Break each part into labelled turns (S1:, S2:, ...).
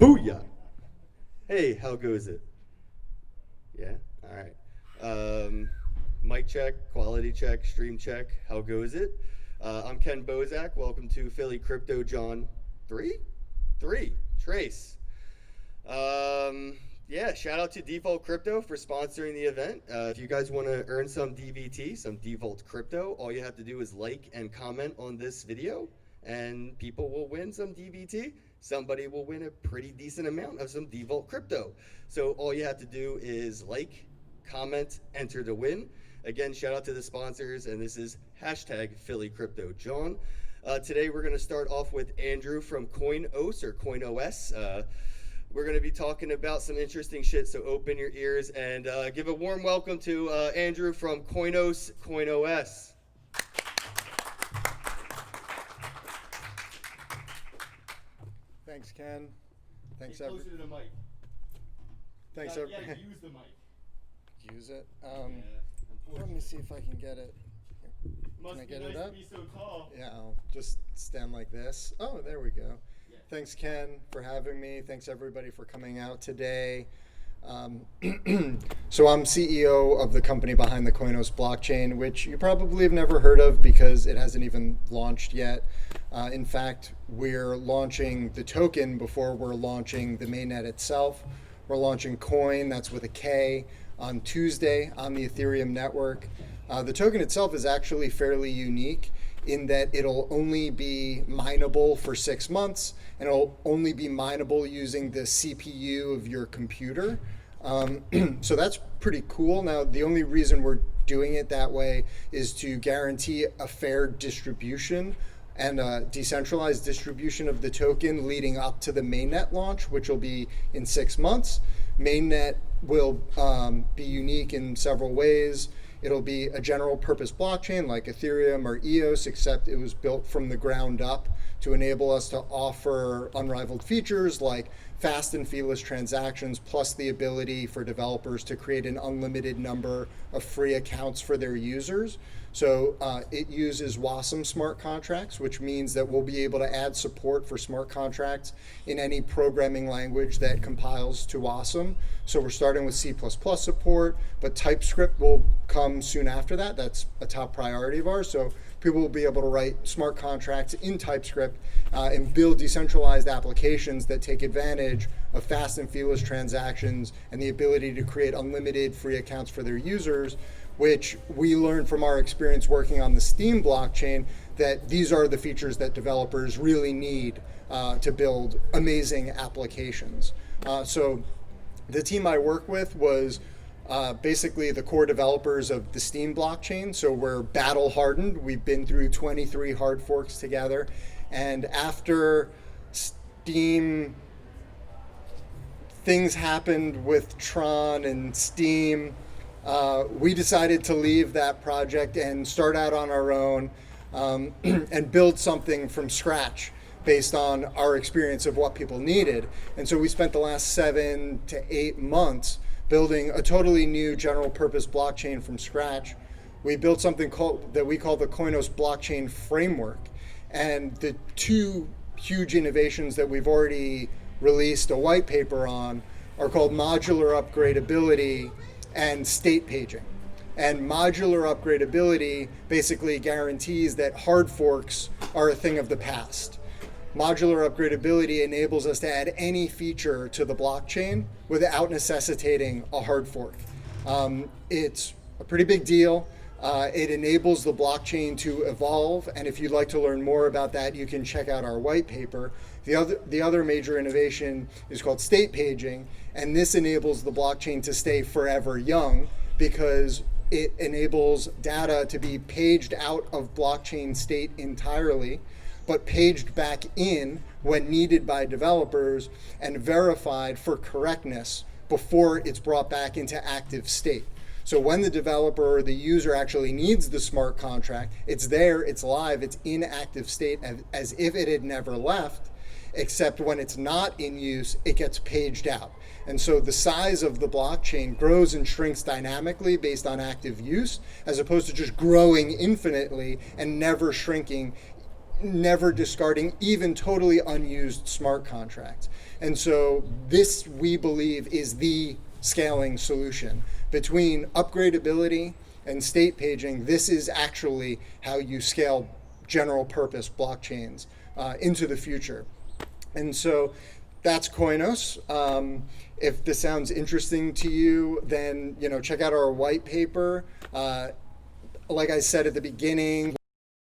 S1: Booyah! Hey, how goes it? Yeah? All right. Mic check, quality check, stream check. How goes it? I'm Ken Bozak. Welcome to Philly Crypto John 3? 3. Trace. Yeah, shout out to Default Crypto for sponsoring the event. If you guys want to earn some DVT, some Default Crypto, all you have to do is like and comment on this video, and people will win some DVT. Somebody will win a pretty decent amount of some Default Crypto. So all you have to do is like, comment, enter to win. Again, shout out to the sponsors, and this is hashtag Philly Crypto John. Today we're going to start off with Andrew from CoinOS or CoinOS. We're going to be talking about some interesting shit, so open your ears and give a warm welcome to Andrew from CoinOS.
S2: Thanks, Ken. Thanks,
S1: Get closer to the mic.
S2: Thanks,
S1: Yeah, use the mic.
S2: Use it.
S1: Yeah,
S2: Let me see if I can get it.
S1: Must
S2: Can I
S1: be
S2: get
S1: nice
S2: it up?
S1: to be so tall.
S2: Yeah, I'll just stand like this. Oh, there we go.
S1: Yeah.
S2: Thanks, Ken, for having me. Thanks, everybody, for coming out today. So I'm CEO of the company behind the CoinOS blockchain, which you probably have never heard of because it hasn't even launched yet. In fact, we're launching the token before we're launching the mainnet itself. We're launching Coin, that's with a K, on Tuesday on the Ethereum network. The token itself is actually fairly unique in that it'll only be mineable for 6 months, and it'll only be mineable using the CPU of your computer. So that's pretty cool. Now, the only reason we're doing it that way is to guarantee a fair distribution and a decentralized distribution of the token leading up to the mainnet launch, which will be in 6 months. Mainnet will be unique in several ways. It'll be a general purpose blockchain like Ethereum or EOS, except it was built from the ground up to enable us to offer unrivaled features like fast and feeless transactions, plus the ability for developers to create an unlimited number of free accounts for their users. So it uses WASM smart contracts, which means that we'll be able to add support for smart contracts in any programming language that compiles to WASM. So we're starting with C++ support, but TypeScript will come soon after that. That's a top priority of ours. So people will be able to write smart contracts in TypeScript and build decentralized applications that take advantage of fast and feeless transactions and the ability to create unlimited free accounts for their users, which we learned from our experience working on the Steam blockchain that these are the features that developers really need to build amazing applications. So the team I work with was basically the core developers of the Steam blockchain. So we're battle hardened. We've been through 23 hard forks together. And after Steam, things happened with Tron and Steam. We decided to leave that project and start out on our own and build something from scratch based on our experience of what people needed. And so we spent the last 7 to 8 months building a totally new general purpose blockchain from scratch. We built something that we call the CoinOS blockchain framework. And the two huge innovations that we've already released a white paper on are called modular upgradability and state paging. And modular upgradability basically guarantees that hard forks are a thing of the past. Modular upgradability enables us to add any feature to the blockchain without necessitating a hard fork. It's a pretty big deal. It enables the blockchain to evolve, and if you'd like to learn more about that, you can check out our white paper. The other major innovation is called state paging, and this enables the blockchain to stay forever young because it enables data to be paged out of blockchain state entirely, but paged back in when needed by developers and verified for correctness before it's brought back into active state. So when the developer or the user actually needs the smart contract, it's there, it's live, it's in active state as if it had never left, except when it's not in use, it gets paged out. And so the size of the blockchain grows and shrinks dynamically based on active use, as opposed to just growing infinitely and never shrinking never discarding even totally unused smart contracts. And so this, we believe, is the scaling solution. Between upgradability and state paging, this is actually how you scale general purpose blockchains into the future. And so that's Koinos. If this sounds interesting to you, then check out our white paper. Like I said at the beginning,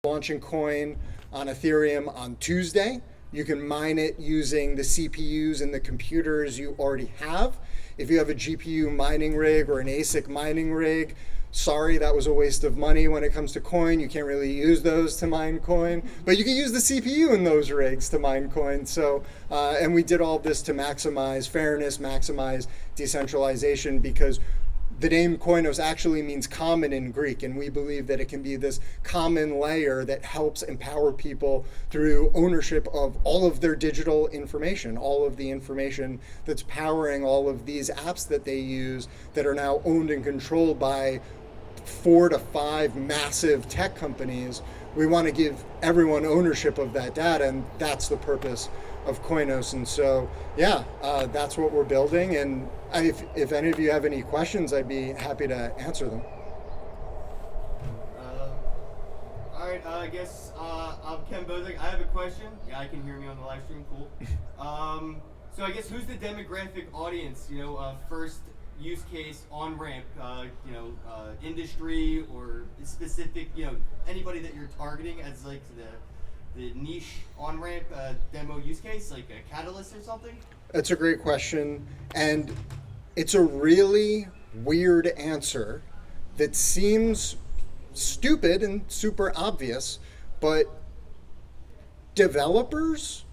S2: launching coin on Ethereum on Tuesday. You can mine it using the CPUs and the computers you already have. If you have a GPU mining rig or an ASIC mining rig, sorry, that was a waste of money when it comes to coin. You can't really use those to mine coin, but you can use the CPU in those rigs to mine coin. So, and we did all this to maximize fairness, maximize decentralization, because the name Koinos actually means common in Greek, and we believe that it can be this common layer that helps empower people through ownership of all of their digital information, all of the information that's powering all of these apps that they use that are now owned and controlled by 4 to 5 massive tech companies. We want to give everyone ownership of that data, and that's the purpose of Koinos. And so, yeah, that's what we're building. And if any of you have any questions, I'd be happy to answer them.
S1: All right, I guess I'm Ken Bozek. I have a question. Yeah, I can hear me on the live stream. Cool. So I guess who's the demographic audience? First use case on ramp. Industry or specific. Anybody that you're targeting as like the niche on ramp demo use case, like a catalyst or something?
S2: That's a great question, and it's a really weird answer that seems stupid and super obvious, but developers,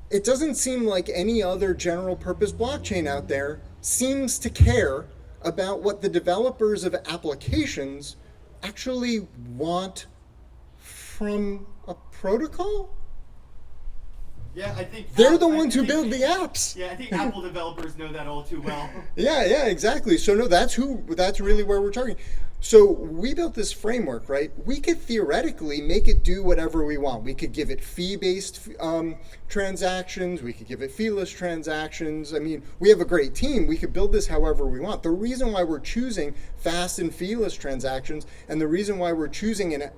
S2: it doesn't seem like any other general purpose blockchain out there seems to care about what the developers of applications actually want from a protocol.
S1: Yeah, I think
S2: they're the ones who build the apps.
S1: Yeah, I think Apple developers know that all too well.
S2: Yeah, exactly. So no, that's really where we're targeting. So we built this framework, right? We could theoretically make it do whatever we want. We could give it fee-based transactions. We could give it fee-less transactions. I mean, we have a great team. We could build this however we want. The reason why we're choosing fast and fee-less transactions, and the reason why we're choosing an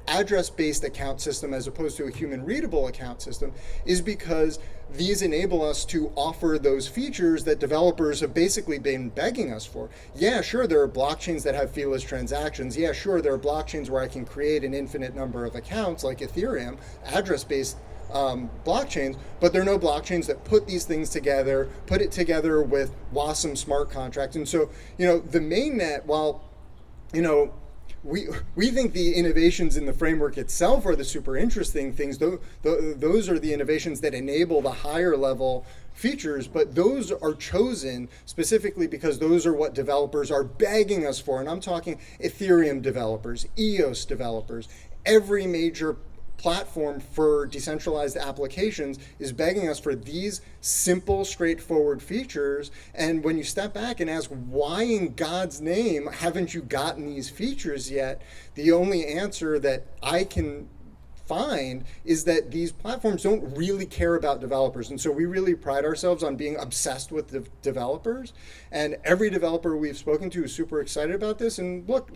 S2: address-based account system as opposed to a human-readable account system, is because these enable us to offer those features that developers have basically been begging us for. Yeah, sure, there are blockchains that have fee-less transactions. Yeah, sure, there are blockchains where I can create an infinite number of accounts like Ethereum, address-based blockchains, but there are no blockchains that put these things together, put it together with WASM smart contracts. And so, the mainnet, while, we think the innovations in the framework itself are the super interesting things. Those are the innovations that enable the higher level features, but those are chosen specifically because those are what developers are begging us for. And I'm talking Ethereum developers, EOS developers, every major platform for decentralized applications is begging us for these simple, straightforward features. And when you step back and ask, why in God's name haven't you gotten these features yet? The only answer that I can find is that these platforms don't really care about developers. And so we really pride ourselves on being obsessed with the developers. And every developer we've spoken to is super excited about this. And look,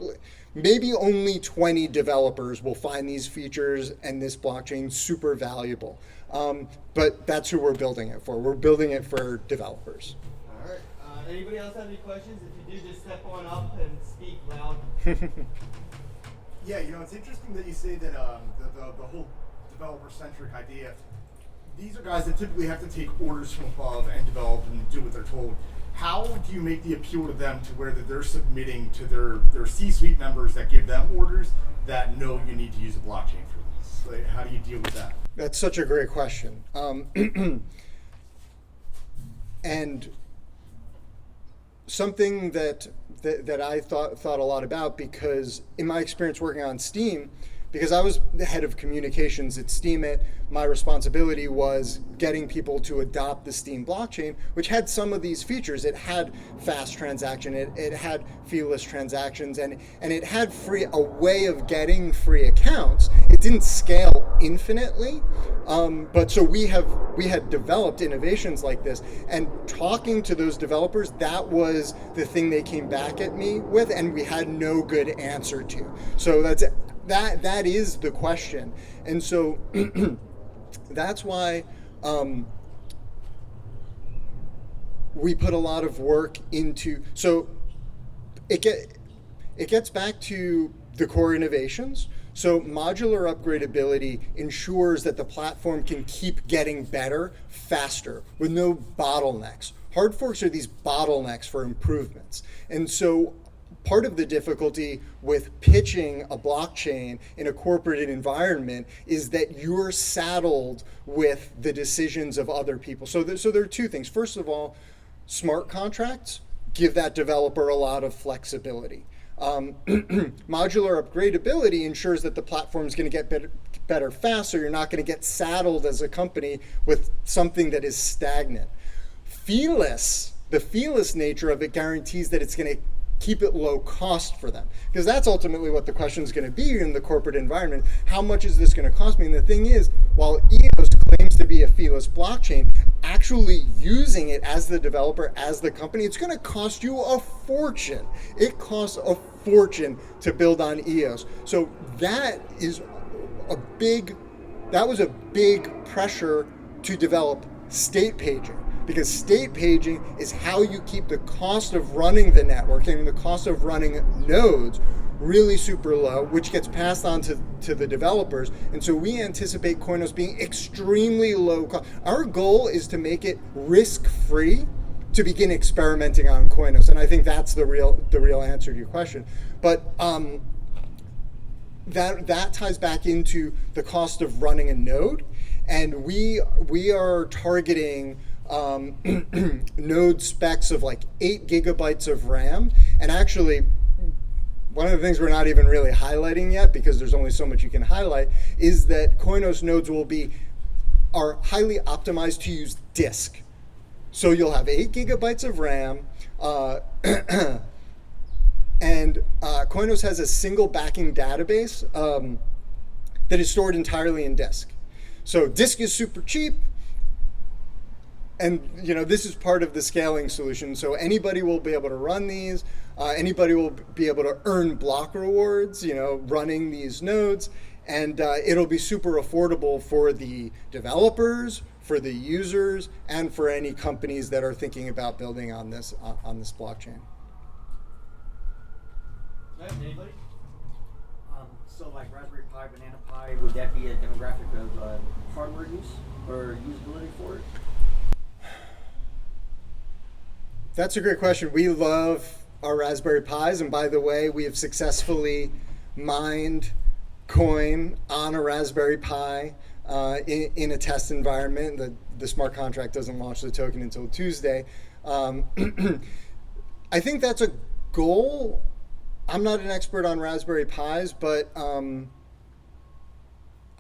S2: maybe only 20 developers will find these features and this blockchain super valuable. But that's who we're building it for. We're building it for developers.
S1: All right. Anybody else have any questions? If you do, just step on up and speak loud.
S3: Yeah, it's interesting that you say that the whole developer-centric idea. These are guys that typically have to take orders from above and develop and do what they're told. How do you make the appeal to them to where that they're submitting to their C-suite members that give them orders that know you need to use a blockchain for this? Like, how do you deal with that?
S2: That's such a great question. And something that I thought a lot about, because in my experience working on Steam, because I was the head of communications at Steemit, my responsibility was getting people to adopt the Steem blockchain, which had some of these features. It had fast transaction, it had feeless transactions, and it had a way of getting free accounts. It didn't scale infinitely, but so we had developed innovations like this, and talking to those developers, that was the thing they came back at me with, and we had no good answer to. So that is the question, and so that's why we put a lot of work into. So it gets back to the core innovations. So modular upgradability ensures that the platform can keep getting better, faster, with no bottlenecks. Hard forks are these bottlenecks for improvements. And so part of the difficulty with pitching a blockchain in a corporate environment is that you're saddled with the decisions of other people. So there are two things. First of all, smart contracts give that developer a lot of flexibility. Modular upgradability ensures that the platform is going to get better fast, so you're not going to get saddled as a company with something that is stagnant. The feeless nature of it guarantees that it's going to keep it low cost for them, because that's ultimately what the question is going to be in the corporate environment. How much is this going to cost me? And the thing is, while EOS claims to be a feeless blockchain, actually using it as the developer, as the company, it's going to cost you a fortune. It costs a fortune to build on EOS. So that was a big pressure to develop state paging, because state paging is how you keep the cost of running the network and the cost of running nodes really super low, which gets passed on to the developers. And so we anticipate Koinos being extremely low cost. Our goal is to make it risk-free to begin experimenting on Koinos, and I think that's the real answer to your question. But that ties back into the cost of running a node, and we are targeting node specs of like 8 gigabytes of RAM. And actually, one of the things we're not even really highlighting yet, because there's only so much you can highlight, is that Koinos nodes are highly optimized to use disk. So you'll have 8 gigabytes of RAM, and Koinos has a single backing database that is stored entirely in disk. So disk is super cheap. And this is part of the scaling solution. So anybody will be able to run these. Anybody will be able to earn block rewards, running these nodes. And it'll be super affordable for the developers, for the users, and for any companies that are thinking about building on this blockchain.
S4: Anybody? So like Raspberry Pi, Banana Pi, would that be a demographic of hardware use or usability for it?
S2: That's a great question. We love our Raspberry Pis, and by the way, we have successfully mined coin on a Raspberry Pi in a test environment. The smart contract doesn't launch the token until Tuesday. I think that's a goal. I'm not an expert on Raspberry Pis, but I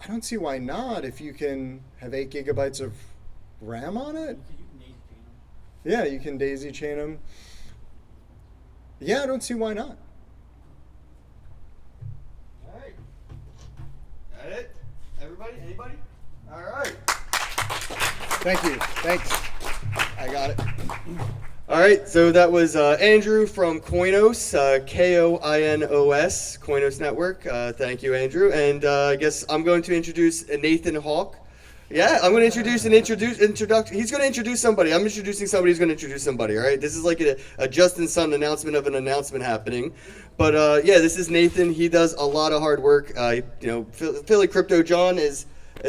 S2: don't see why not if you can have 8 gigabytes of RAM on it. Yeah, you can daisy chain them. Yeah, I don't see why not.
S1: All right. That it? Everybody? Anybody? All right.
S2: Thank you. Thanks.
S1: I got it. All right, so that was Andrew from Koinos, Koinos, Koinos Network. Thank you, Andrew. And I guess I'm going to introduce Nathan Hawk. Yeah, I'm going to introduce. He's going to introduce somebody. I'm introducing somebody who's going to introduce somebody, all right? This is like a Justin Sun announcement of an announcement happening. But yeah, this is Nathan. He does a lot of hard work. Philly Crypto John is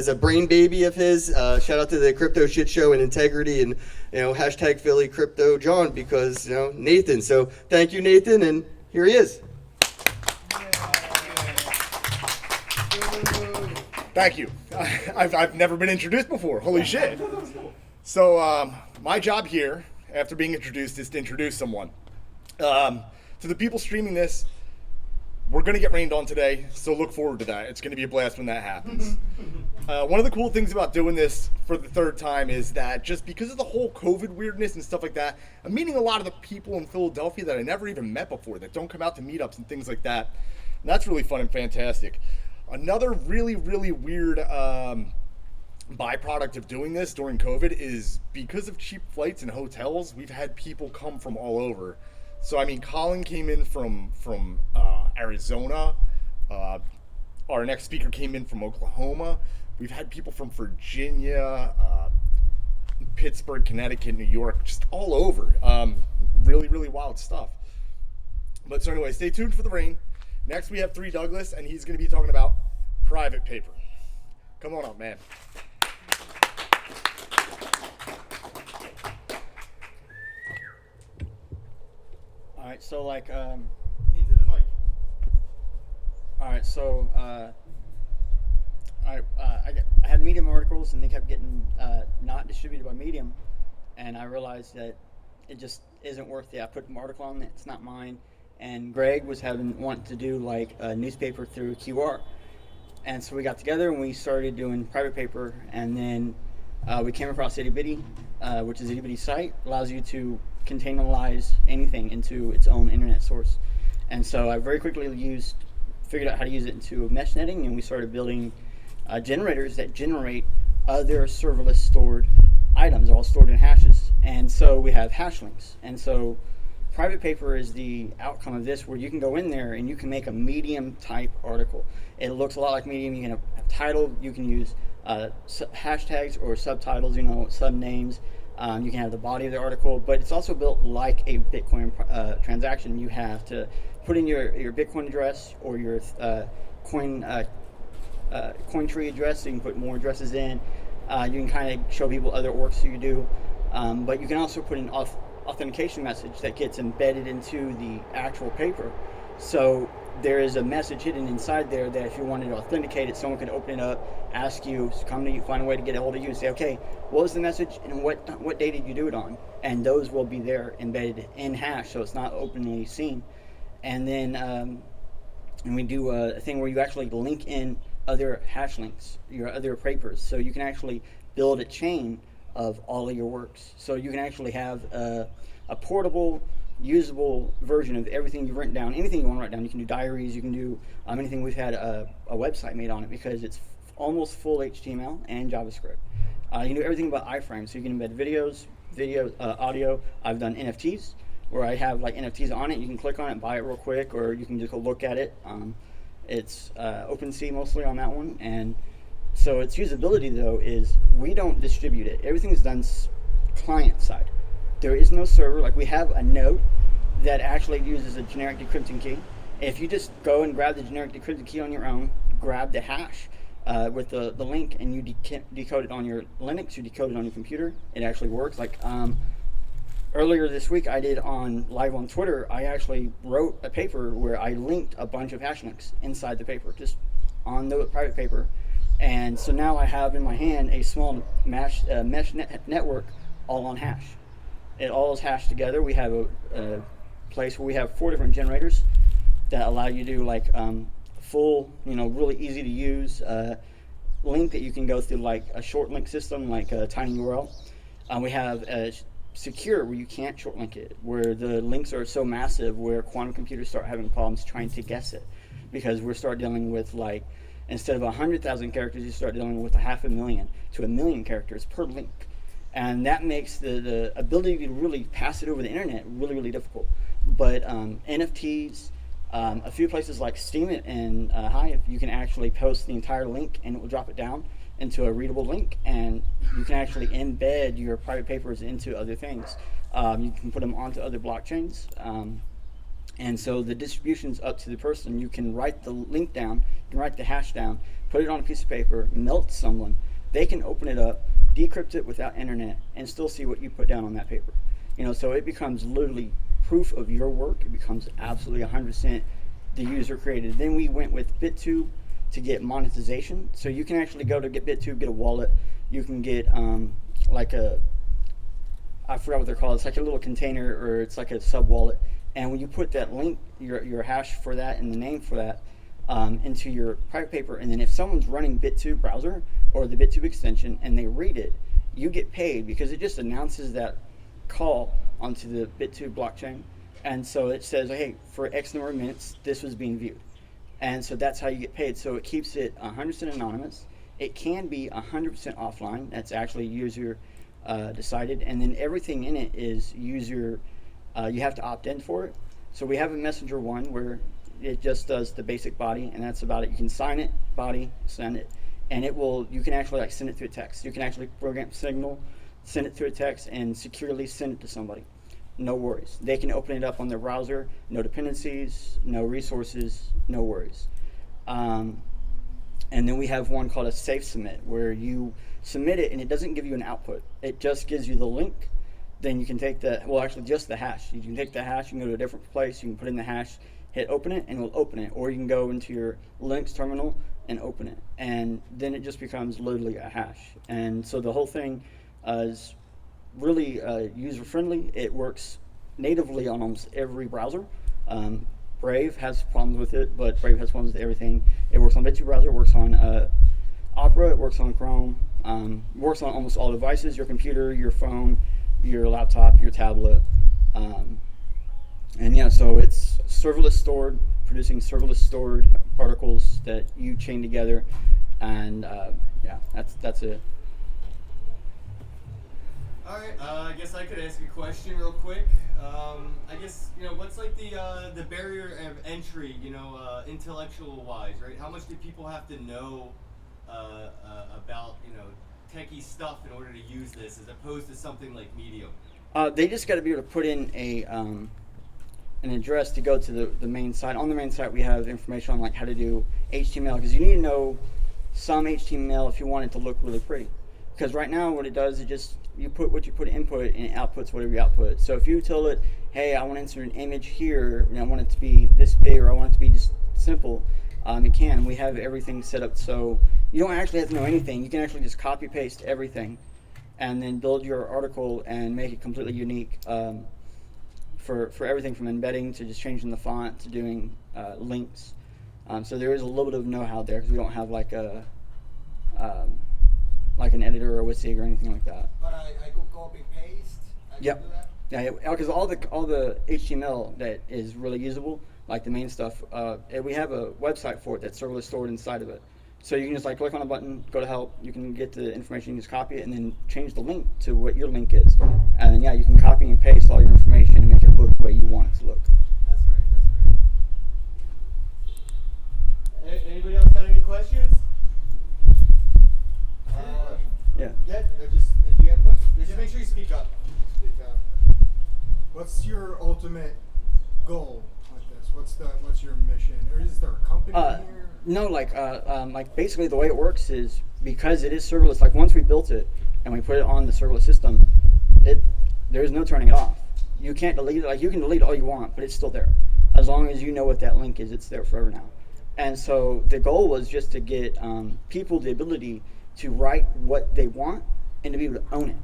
S1: a brain baby of his. Shout out to the Crypto Shit Show and Integrity, and hashtag Philly Crypto John, because Nathan. So thank you, Nathan, and here he is.
S5: Thank you. I've never been introduced before. Holy shit. So my job here, after being introduced, is to introduce someone. To the people streaming this, we're going to get rained on today, so look forward to that. It's going to be a blast when that happens. One of the cool things about doing this for the third time is that just because of the whole COVID weirdness and stuff like that, I'm meeting a lot of the people in Philadelphia that I never even met before that don't come out to meetups and things like that. And that's really fun and fantastic. Another really, really weird byproduct of doing this during COVID is because of cheap flights and hotels, we've had people come from all over. So, I mean, Colin came in from Arizona. Our next speaker came in from Oklahoma. We've had people from Virginia, Pittsburgh, Connecticut, New York, just all over. Really, really wild stuff. But so anyway, stay tuned for the rain. Next, we have 3 Douglas, and he's going to be talking about private paper. Come on up, man.
S4: All right, so like,
S5: Into the mic.
S4: all right, so I had Medium articles, and they kept getting not distributed by Medium, and I realized that it just isn't worth it. I put an article on it; it's not mine. And Greg was wanting to do like a newspaper through QR, and so we got together and we started doing private paper, and then we came across Itty Bitty, which is Itty Bitty site, allows you to containerize anything into its own internet source. And so I very quickly figured out how to use it into mesh netting, and we started building generators that generate other serverless stored items, all stored in hashes. And so we have hash links. And so private paper is the outcome of this, where you can go in there and you can make a Medium type article. It looks a lot like Medium. You can have a title, you can use hashtags or subtitles, sub names. You can have the body of the article, but it's also built like a Bitcoin transaction. You have to put in your Bitcoin address or your coin tree address, so you can put more addresses in. You can kind of show people other works you do, but you can also put an authentication message that gets embedded into the actual paper. So there is a message hidden inside there that if you wanted to authenticate it, someone could open it up, ask you, come to you, find a way to get a hold of you and say, okay, what was the message and what day did you do it on? And those will be there embedded in hash, so it's not openly seen. And then and we do a thing where you actually link in other hash links, your other papers, so you can actually build a chain of all of your works. So you can actually have a portable, usable version of everything you've written down. Anything you want to write down, you can do diaries, you can do anything. We've had a website made on it because it's almost full HTML and JavaScript. You can do everything but iframes, so you can embed videos, audio. I've done NFTs where I have like NFTs on it. You can click on it, buy it real quick, or you can just go look at it. It's OpenSea mostly on that one, and so its usability though is we don't distribute it. Everything is done client side. There is no server. Like, we have a node that actually uses a generic decrypting key. If you just go and grab the generic decrypting key on your own, grab the hash with the link, and you decode it on your Linux, you decode it on your computer, it actually works. Like earlier this week I did live on Twitter, I actually wrote a paper where I linked a bunch of hash links inside the paper, just on the private paper. And so now I have in my hand a small mesh network all on hash. It all is hashed together. We have a place where we have 4 different generators that allow you to do like full, really easy to use link that you can go through, like a short link system, like a tiny URL. We have a secure where you can't short link it, where the links are so massive where quantum computers start having problems trying to guess it, because we start dealing with, like, instead of 100,000 characters, you start dealing with 500,000 to 1 million characters per link. And that makes the ability to really pass it over the internet really, really difficult. But NFTs, a few places like Steemit and Hive, you can actually post the entire link and it will drop it down into a readable link, and you can actually embed your private papers into other things. You can put them onto other blockchains. And so the distribution's up to the person. You can write the link down, you can write the hash down, put it on a piece of paper, melt someone. They can open it up, decrypt it without internet, and still see what you put down on that paper. So it becomes literally proof of your work. It becomes absolutely 100% the user created. Then we went with BitTube to get monetization. So you can actually go to get BitTube, get a wallet. You can get like I forgot what they're called. It's like a little container, or it's like a sub wallet, And when you put that link, your hash for that and the name for that into your private paper, and then if someone's running BitTube browser or the BitTube extension and they read it, you get paid because it just announces that call onto the BitTube blockchain. And so it says, hey, for X number of minutes, this was being viewed. And so that's how you get paid. So it keeps it 100% anonymous. It can be 100% offline. That's actually user decided. And then everything in it is user, you have to opt in for it. So we have a Messenger one where it just does the basic body, and that's about it. You can sign it, body, send it. And it will, you can actually like send it through a text. You can actually program Signal, send it through a text, and securely send it to somebody. No worries. They can open it up on their browser, no dependencies, no resources, no worries. And then we have one called a safe submit, where you submit it and it doesn't give you an output. It just gives you the link. Then you can take the, well, actually just the hash. You can take the hash, you can go to a different place, you can put in the hash, hit open it, and it will open it. Or you can go into your Linux terminal and open it. And then it just becomes literally a hash. And so the whole thing is really user-friendly. It works natively on almost every browser. Brave has problems with it, but Brave has problems with everything. It works on BitTube browser, it works on Opera, it works on Chrome, works on almost all devices, your computer, your phone, your laptop, your tablet. And yeah, so it's serverless stored, producing serverless stored articles that you chain together. And yeah, that's it.
S1: All right, I guess I could ask a question real quick. I guess, what's like the barrier of entry, intellectual wise, right? How much do people have to know about, techie stuff in order to use this as opposed to something like Medium?
S4: They just got to be able to put in an address to go to the main site. On the main site, we have information on like how to do HTML, because you need to know some HTML if you want it to look really pretty. Because right now, what it does is just you put what you put input and it outputs whatever you output. So if you tell it, hey, I want to insert an image here, and I want it to be this big, or I want it to be just simple, it can. We have everything set up so you don't actually have to know anything. You can actually just copy paste everything and then build your article and make it completely unique for everything from embedding to just changing the font to doing links. So there is a little bit of know-how there because we don't have like a like an editor or a WYSIWYG or anything like that.
S6: But I could copy paste.
S4: Yep.
S6: Do that?
S4: Yeah, because all the HTML that is really usable, like the main stuff, we have a website for it that's serverless stored inside of it. So you can just like click on a button, go to help, you can get the information, you just copy it, and then change the link to what your link is. And then yeah, you can copy and paste all your information and make it look the way you want it to look.
S6: That's great.
S1: Anybody else got any questions?
S4: Yeah.
S1: Yeah, do you have a question? Just make sure you speak up.
S3: What's your ultimate goal with this? What's your mission? Or is there a company here?
S4: No, like basically the way it works is because it is serverless. Like once we built it and we put it on the serverless system, there's no turning it off. You can't delete it. Like you can delete all you want, but it's still there. As long as you know what that link is, it's there forever now. And so the goal was just to get people the ability to write what they want and to be able to own it.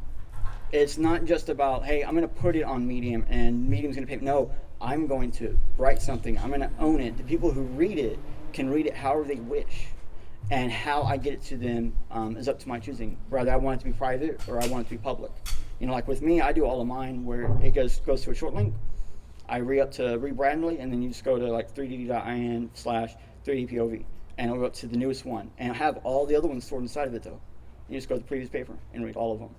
S4: It's not just about, hey, I'm going to put it on Medium and Medium's going to pay me. No, I'm going to write something. I'm going to own it. The people who read it can read it however they wish. And how I get it to them is up to my choosing. Whether I want it to be private or I want it to be public. Like with me, I do all of mine where it goes to a short link. I read Brandly, and then you just go to like 3d.in/3dpov. And it'll go up to the newest one. And I have all the other ones stored inside of it though. You just go to the previous paper and read all of them.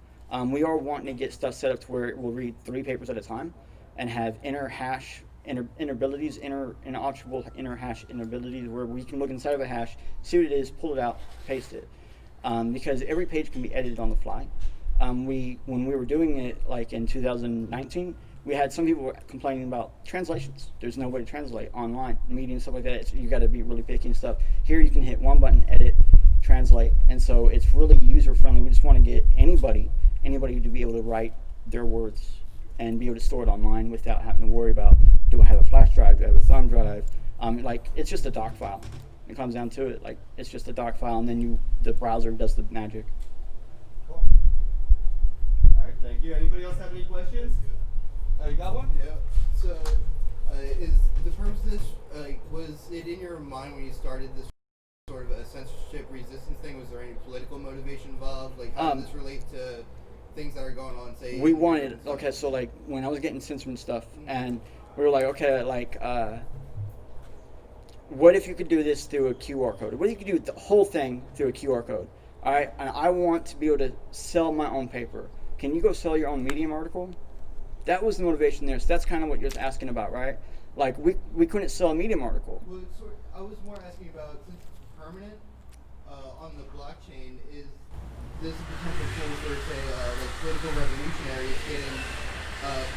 S4: We are wanting to get stuff set up to where it will read 3 papers at a time and have inner hash inabilities, inoperable inner hash inabilities, where we can look inside of a hash, see what it is, pull it out, paste it. Because every page can be edited on the fly. When we were doing it like in 2019, we had some people complaining about translations. There's no way to translate online, Medium, stuff like that. You got to be really picky and stuff. Here you can hit one button, edit, translate, and so it's really user friendly. We just want to get anybody to be able to write their words and be able to store it online without having to worry about, do I have a flash drive, do I have a thumb drive? Like it's just a doc file. It comes down to it, like it's just a doc file, and then the browser does the magic.
S1: Cool. All right, thank you. Anybody else have any questions? Oh, you got one?
S6: Yeah. So
S7: terms of this, like, was it in your mind when you started this sort of a censorship resistance thing? Was there any political motivation involved? Like, how does this relate to things that are going on? Say,
S4: we wanted, okay, so like when I was getting censored and stuff, and we were like, okay, like, what if you could do this through a QR code? What if you could do the whole thing through a QR code? All right, and I want to be able to sell my own paper. Can you go sell your own Medium article? That was the motivation there. So that's kind of what you're asking about, right? Like we couldn't sell a Medium article.
S7: Well, I was more asking about, since it's permanent on the blockchain, is this a potential tool for, say, like political revolutionaries getting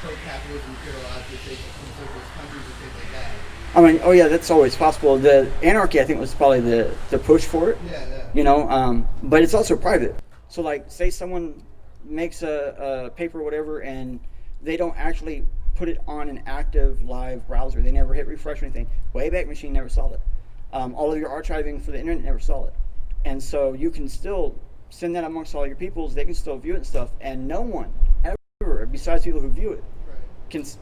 S7: pro-capitalism material out to, say, some socialist countries and things like that?
S4: I mean, oh yeah, that's always possible. The anarchy, I think, was probably the push for it.
S7: Yeah.
S4: You know, but it's also private. So like, say someone makes a paper or whatever, and they don't actually put it on an active live browser. They never hit refresh or anything. Wayback Machine never saw it. All of your archiving for the internet never saw it. And so you can still send that amongst all your peoples. They can still view it and stuff. And no one ever, besides people who view it,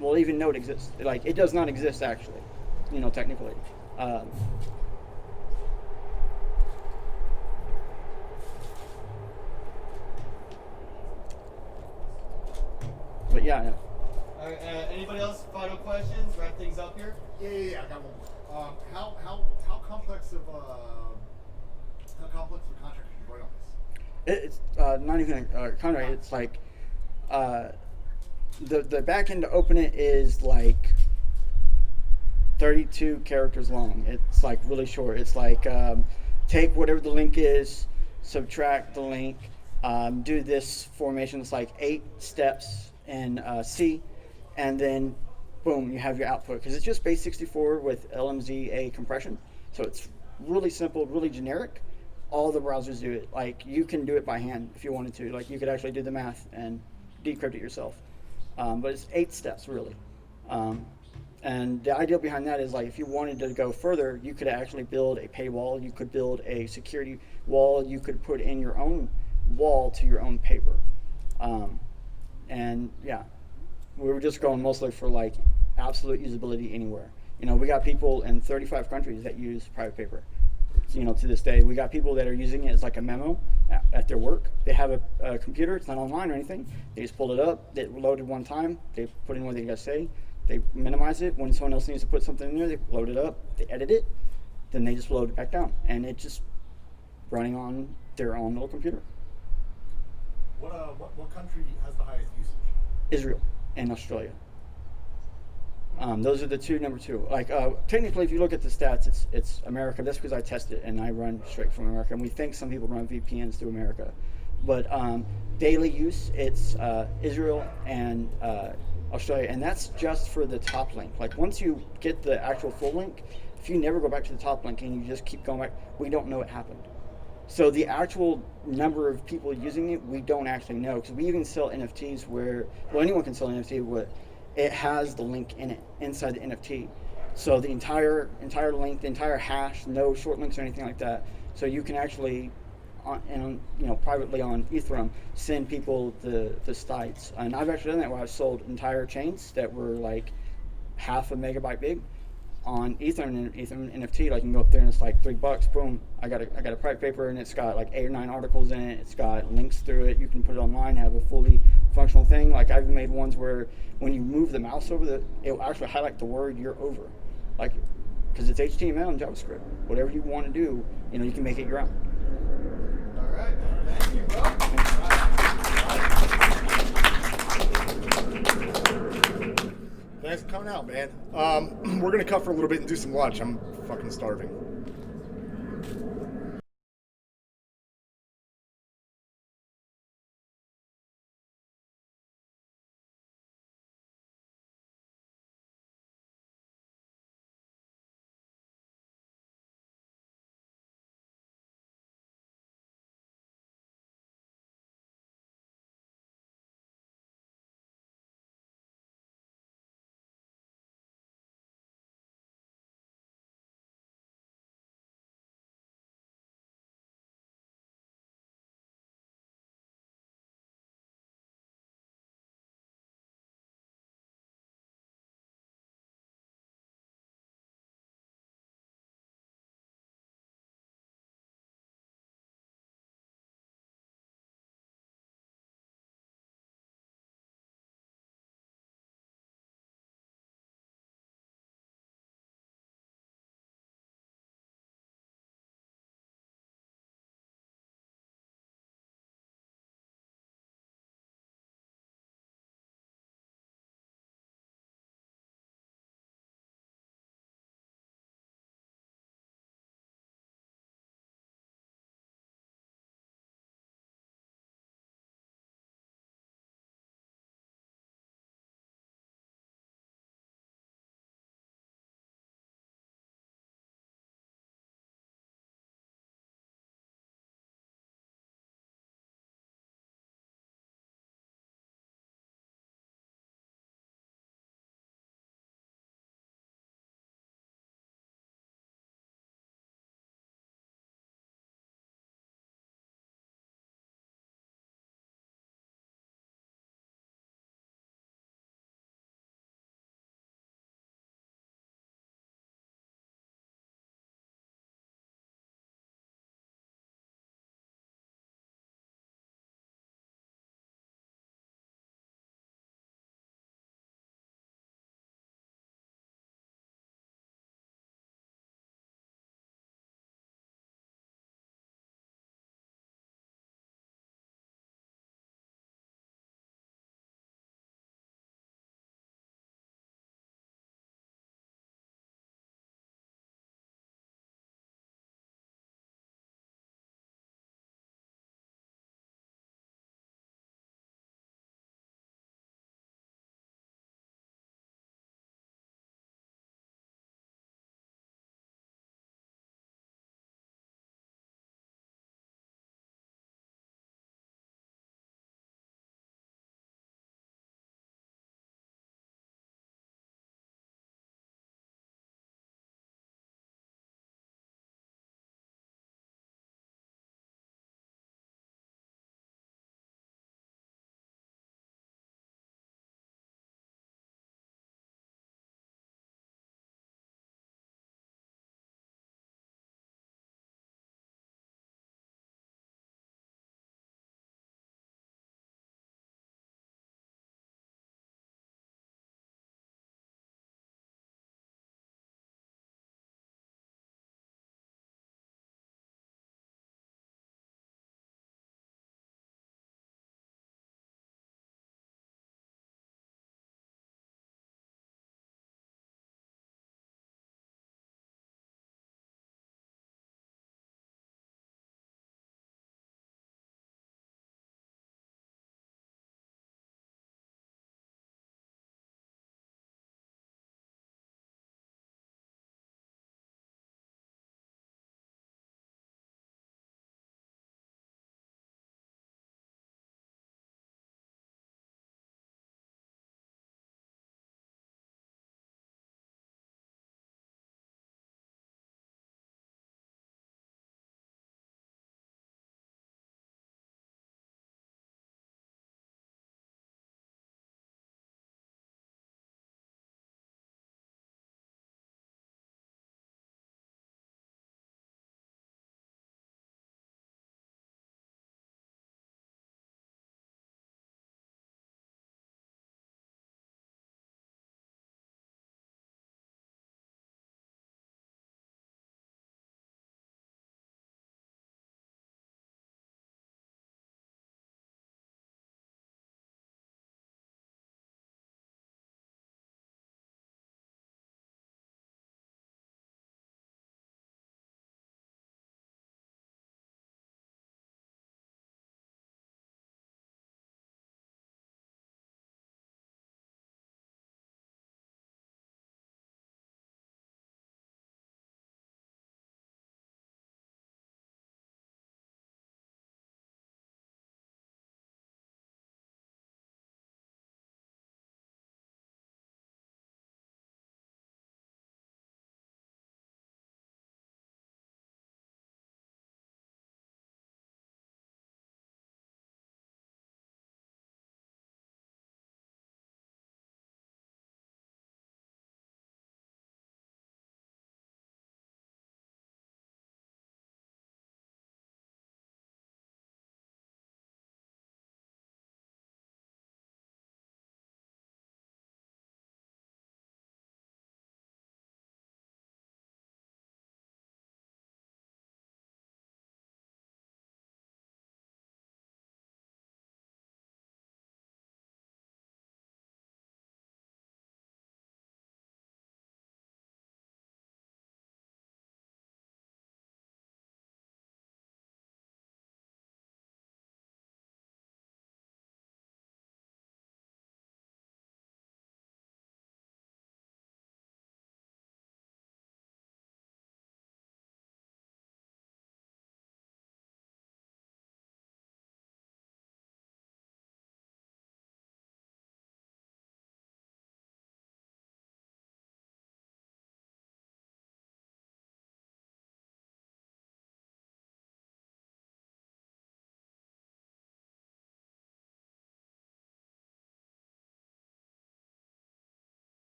S4: will even know it exists. Like, it does not exist actually, you know, technically. But yeah.
S1: All right, anybody else? Final questions? Wrap things up here.
S3: Yeah. I got one more. How complex of contract did you write on this?
S4: It's not even a contract. It's like the back end to open it is like 32 characters long. It's like really short. It's like take whatever the link is, subtract the link, do this formation. It's like 8 steps in C, and then boom, you have your output, because it's just base64 with LMZA compression. So it's really simple, really generic. All the browsers do it. Like, you can do it by hand if you wanted to. Like, you could actually do the math and decrypt it yourself. But it's 8 steps really. And the idea behind that is, like, if you wanted to go further, you could actually build a paywall. You could build a security wall. You could put in your own wall to your own paper. And yeah, we were just going mostly for like absolute usability anywhere. You know, we got people in 35 countries that use private paper. You know, to this day, we got people that are using it as like a memo at their work. They have a computer, it's not online or anything. They just pulled it up, they loaded one time, they put in what they gotta say, they minimize it. When someone else needs to put something in there, they load it up, they edit it, then they just load it back down. And it's just running on their own little computer.
S3: What country has the highest usage?
S4: Israel and Australia. Those are the number two. Like, technically, if you look at the stats, it's America. That's because I test it and I run straight from America. And we think some people run VPNs through America, but daily use, it's Israel and Australia, and that's just for the top link. Like, once you get the actual full link, if you never go back to the top link and you just keep going back, we don't know what happened. So the actual number of people using it, we don't actually know, because we even sell NFTs where, well, anyone can sell an NFT, but it has the link in it, inside the NFT. So the entire link, the entire hash, no short links or anything like that. So you can actually, privately on Ethereum, send people the sites. And I've actually done that where I've sold entire chains that were like half a megabyte big on Ethereum NFT. Like, you can go up there and it's like $3. Boom, I got a private paper and it's got like 8 or 9 articles in it. It's got links through it. You can put it online, have a fully functional thing. Like, I've made ones where when you move the mouse over it will actually highlight the word you're over, like, because it's HTML and JavaScript. Whatever you want to do, you can make it your own.
S7: All right, thank you, bro.
S5: Thanks for coming out, man. We're gonna cut for a little bit and do some lunch. I'm fucking starving.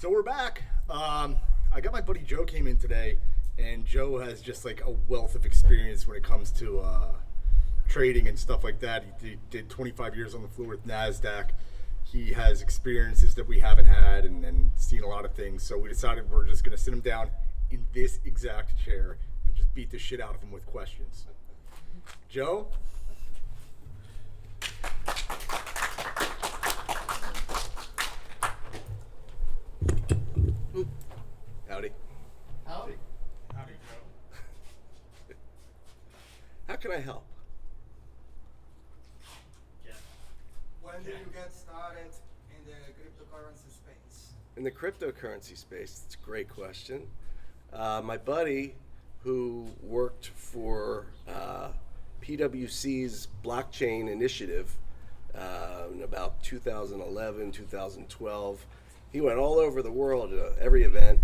S5: So we're back. I got my buddy Joe came in today, and Joe has just like a wealth of experience when it comes to trading and stuff like that. He did 25 years on the floor with NASDAQ. He has experiences that we haven't had and seen a lot of things. So we decided we're just going to sit him down in this exact chair and just beat the shit out of him with questions. Joe?
S8: Howdy.
S3: Howdy.
S5: Howdy, Joe.
S8: How can I help?
S6: When did you get started in the cryptocurrency space?
S8: In the cryptocurrency space, it's a great question. My buddy, who worked for PwC's blockchain initiative in about 2011, 2012, he went all over the world at every event,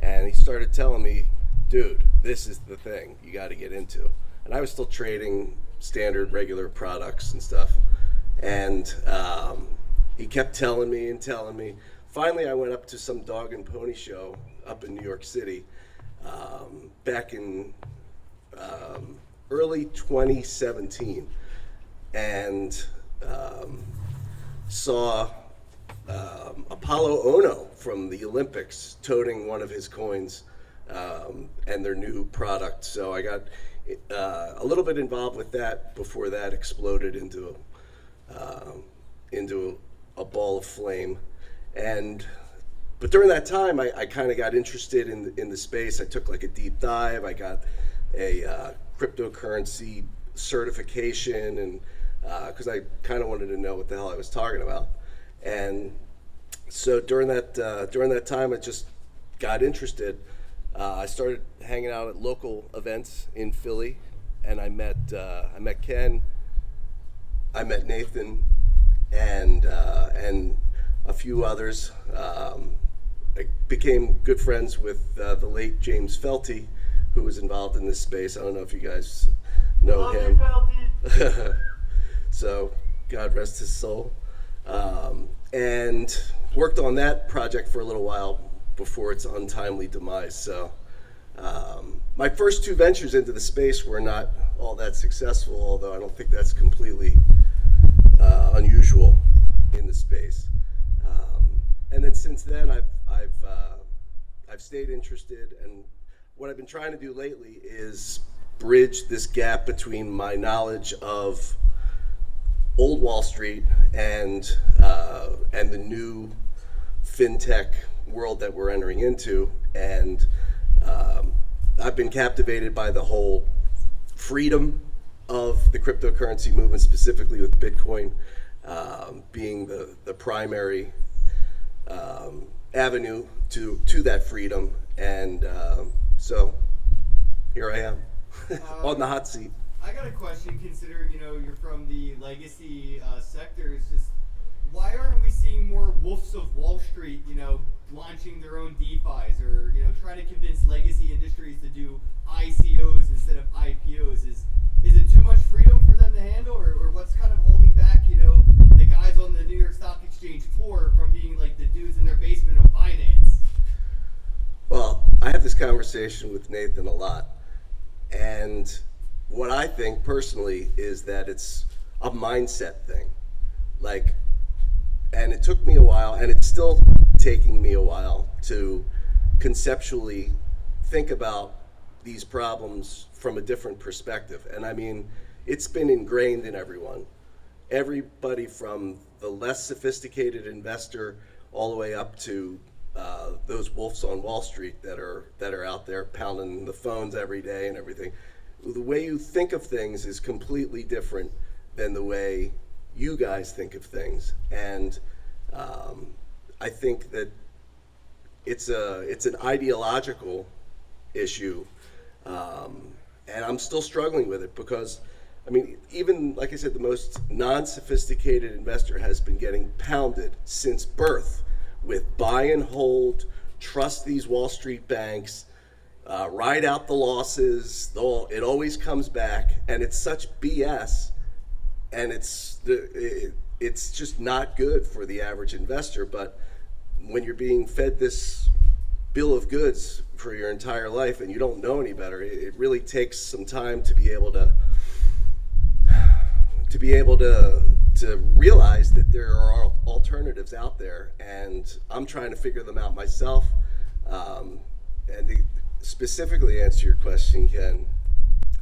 S8: and he started telling me, dude, this is the thing you got to get into. And I was still trading standard, regular products and stuff. And he kept telling me and telling me. Finally, I went up to some dog and pony show up in New York City back in early 2017, and saw Apollo Ono from the Olympics toting one of his coins and their new product. So I got a little bit involved with that before that exploded into a ball of flame. But during that time, I kind of got interested in the space. I took like a deep dive. I got a cryptocurrency certification, and because I kind of wanted to know what the hell I was talking about. And so during that time, I just got interested. I started hanging out at local events in Philly, and I met Ken, I met Nathan, and a few others. I became good friends with the late James Felty, who was involved in this space. I don't know if you guys know him. So God rest his soul. And worked on that project for a little while before its untimely demise. So my first two ventures into the space were not all that successful, although I don't think that's completely unusual in the space. And then since then, I've stayed interested, and what I've been trying to do lately is bridge this gap between my knowledge of old Wall Street and the new fintech world that we're entering into. And I've been captivated by the whole freedom of the cryptocurrency movement, specifically with Bitcoin being the primary avenue to that freedom. And so here I am on the hot seat.
S1: I got a question, considering, you're from the legacy sectors. Just why aren't we seeing more wolves of Wall Street, launching their own DeFis, or, trying to convince legacy industries to do ICOs instead of IPOs? Is it too much freedom for them to handle, or what's kind of holding back, the guys on the New York Stock Exchange floor from being like the dudes in their basement on Binance?
S8: Well, I have this conversation with Nathan a lot, and what I think personally is that it's a mindset thing. And it took me a while, and it's still taking me a while to conceptually think about these problems from a different perspective. And I mean, it's been ingrained in everyone. Everybody from the less sophisticated investor all the way up to those wolves on Wall Street that are out there pounding the phones every day and everything. The way you think of things is completely different than the way you guys think of things. And I think that it's an ideological issue, and I'm still struggling with it, because I mean, even like I said, the most non-sophisticated investor has been getting pounded since birth with buy and hold, trust these Wall Street banks, ride out the losses. It always comes back, and it's such BS, and it's just not good for the average investor. But when you're being fed this bill of goods for your entire life and you don't know any better, it really takes some time to be able to realize that there are alternatives out there, and I'm trying to figure them out myself. And to specifically answer your question, Ken,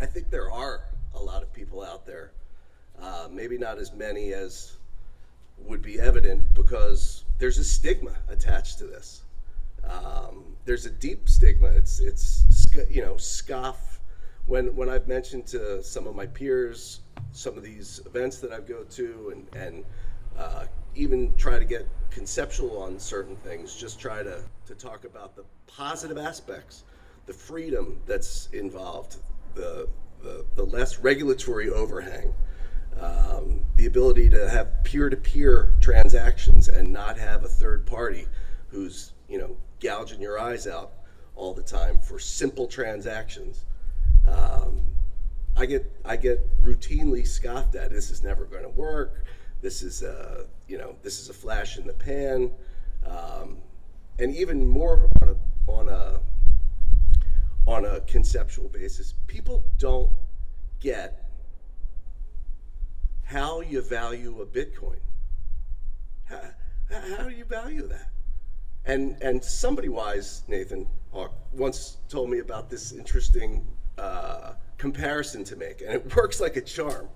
S8: I think there are a lot of people out there, maybe not as many as would be evident, because there's a stigma attached to this. There's a deep stigma. It's scoff. When I've mentioned to some of my peers some of these events that I go to, and even try to get conceptual on certain things, just try to talk about the positive aspects, the freedom that's involved, the less regulatory overhang, the ability to have peer-to-peer transactions and not have a third party who's gouging your eyes out all the time for simple transactions. I get routinely scoffed at. This is never going to work. This is a flash in the pan, and even more on a conceptual basis, people don't get how you value a Bitcoin. How do you value that? And somebody wise, Nathan Hawk, once told me about this interesting comparison to make, and it works like a charm.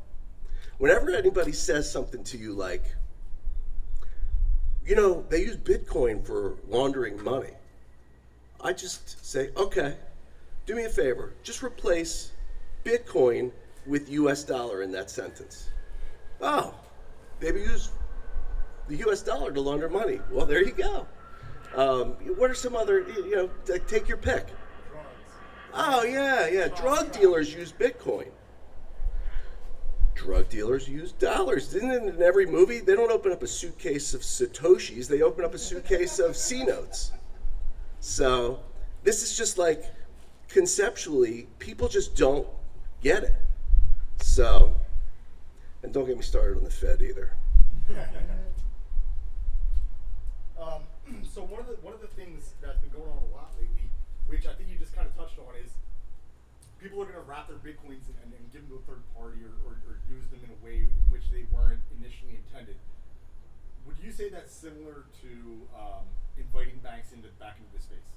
S8: Whenever anybody says something to you like, they use Bitcoin for laundering money, I just say, okay, do me a favor, just replace Bitcoin with US dollar in that sentence. Oh, they use the US dollar to launder money. Well, there you go. What are some other, take your pick. Oh, yeah. Drug dealers use Bitcoin. Drug dealers use dollars. Isn't it in every movie? They don't open up a suitcase of Satoshis. They open up a suitcase of C-notes. So this is just like, conceptually, people just don't get it. So, and don't get me started on the Fed either.
S5: So one of the things that's been going on a lot lately, which I think you just kind of touched on, is people are going to wrap their Bitcoins and give them to a third party or use them in a way in which they weren't initially intended. Would you say that's similar to inviting banks back into this space?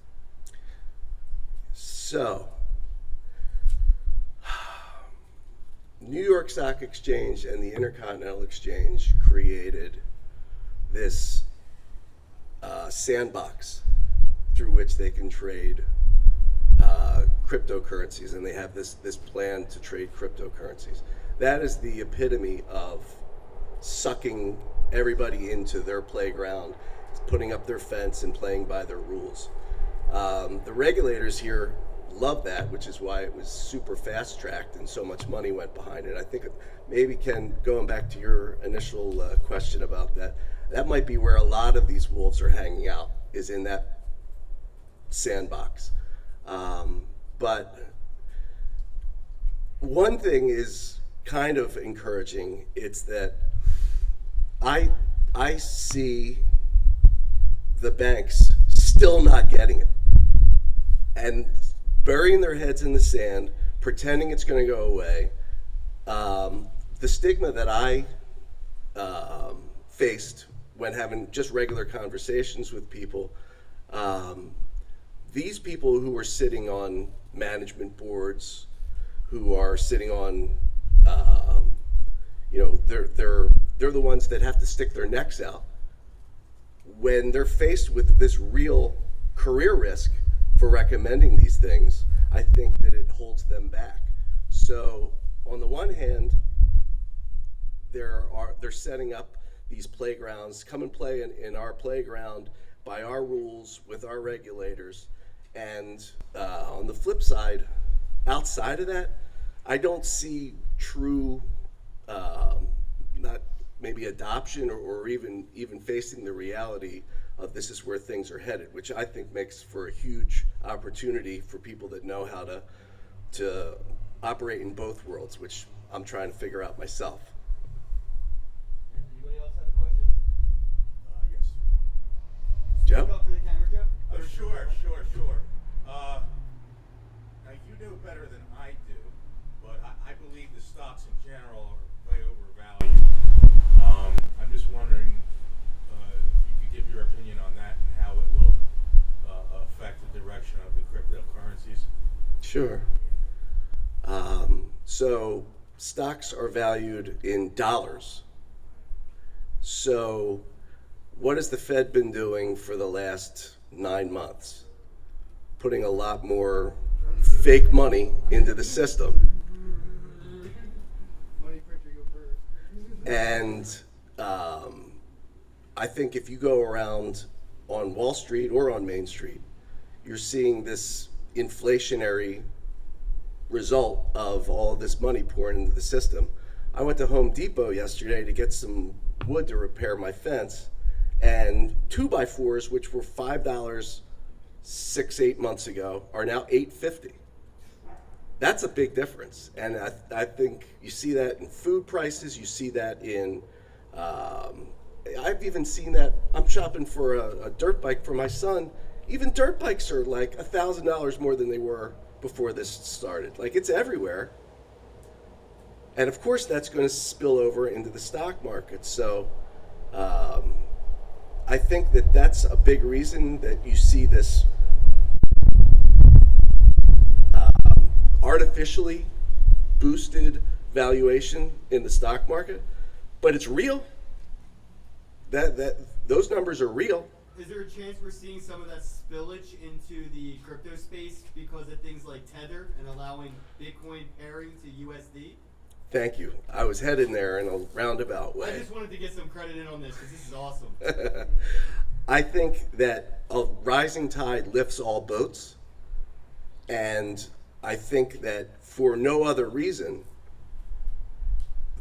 S8: So, New York Stock Exchange and the Intercontinental Exchange created this sandbox through which they can trade cryptocurrencies, and they have this plan to trade cryptocurrencies. That is the epitome of sucking everybody into their playground, putting up their fence and playing by their rules. The regulators here love that, which is why it was super fast-tracked and so much money went behind it. I think maybe, Ken, going back to your initial question about that, that might be where a lot of these wolves are hanging out, is in that sandbox. But one thing is kind of encouraging. It's that I see the banks still not getting it and burying their heads in the sand, pretending it's going to go away. The stigma that I faced when having just regular conversations with people, these people who are sitting on management boards, who are sitting on, they're the ones that have to stick their necks out. When they're faced with this real career risk for recommending these things, I think that it holds them back. So on the one hand, they're setting up these playgrounds. Come and play in our playground by our rules with our regulators. And on the flip side, outside of that, I don't see true, not maybe adoption or even facing the reality of this is where things are headed, which I think makes for a huge opportunity for people that know how to operate in both worlds, which I'm trying to figure out myself.
S9: Anybody else have a question?
S5: Yes.
S8: Joe?
S4: Up for the camera, Joe?
S9: Oh, sure. Now, you know better than I do, but I believe the stocks in general are way overvalued. I'm just wondering if you could give your opinion on that and how it will affect the direction of the cryptocurrencies.
S8: Sure. So stocks are valued in dollars. So what has the Fed been doing for the last 9 months? Putting a lot more fake money into the system.
S7: Money printer, go first.
S8: And I think if you go around on Wall Street or on Main Street, you're seeing this inflationary result of all of this money pouring into the system. I went to Home Depot yesterday to get some wood to repair my fence, and 2x4s, which were $5 6-8 months ago, are now $8.50. That's a big difference, and I think you see that in food prices. You see that in I've even seen that. I'm shopping for a dirt bike for my son. Even dirt bikes are like $1,000 more than they were before this started. Like, it's everywhere. And of course that's going to spill over into the stock market. So I think that that's a big reason that you see this artificially boosted valuation in the stock market, but it's real. That those numbers are real.
S1: Is there a chance we're seeing some of that spillage into the crypto space because of things like Tether and allowing Bitcoin pairing to USD?
S8: Thank you. I was heading there in a roundabout way.
S1: I just wanted to get some credit in on this because this is awesome.
S8: I think that a rising tide lifts all boats, and I think that for no other reason,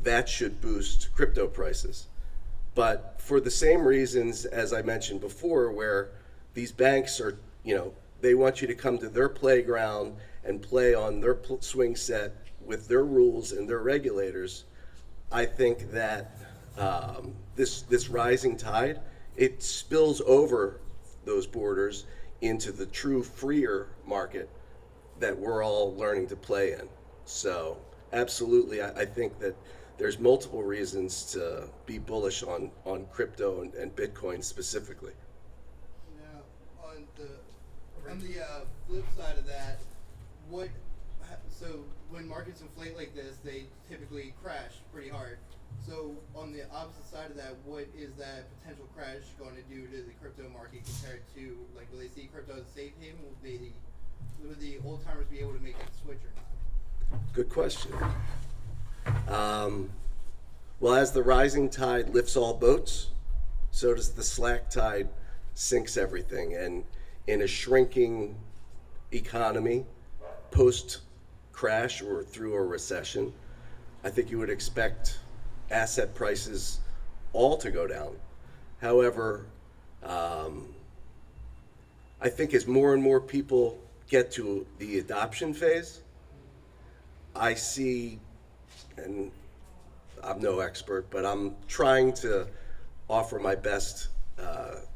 S8: that should boost crypto prices. But for the same reasons as I mentioned before, where these banks are, they want you to come to their playground and play on their swing set with their rules and their regulators, I think that this rising tide, it spills over those borders into the true freer market that we're all learning to play in. So absolutely, I think that there's multiple reasons to be bullish on crypto and Bitcoin specifically.
S7: Now, on the flip side of that, so when markets inflate like this, they typically crash pretty hard. So on the opposite side of that, what is that potential crash going to do to the crypto market compared to, like, will they see crypto as a safe haven? Will the old timers be able to make that switch or not?
S8: Good question. Well, as the rising tide lifts all boats, so does the slack tide sinks everything. And in a shrinking economy, post-crash or through a recession, I think you would expect asset prices all to go down. However, I think as more and more people get to the adoption phase, I see, and I'm no expert, but I'm trying to offer my best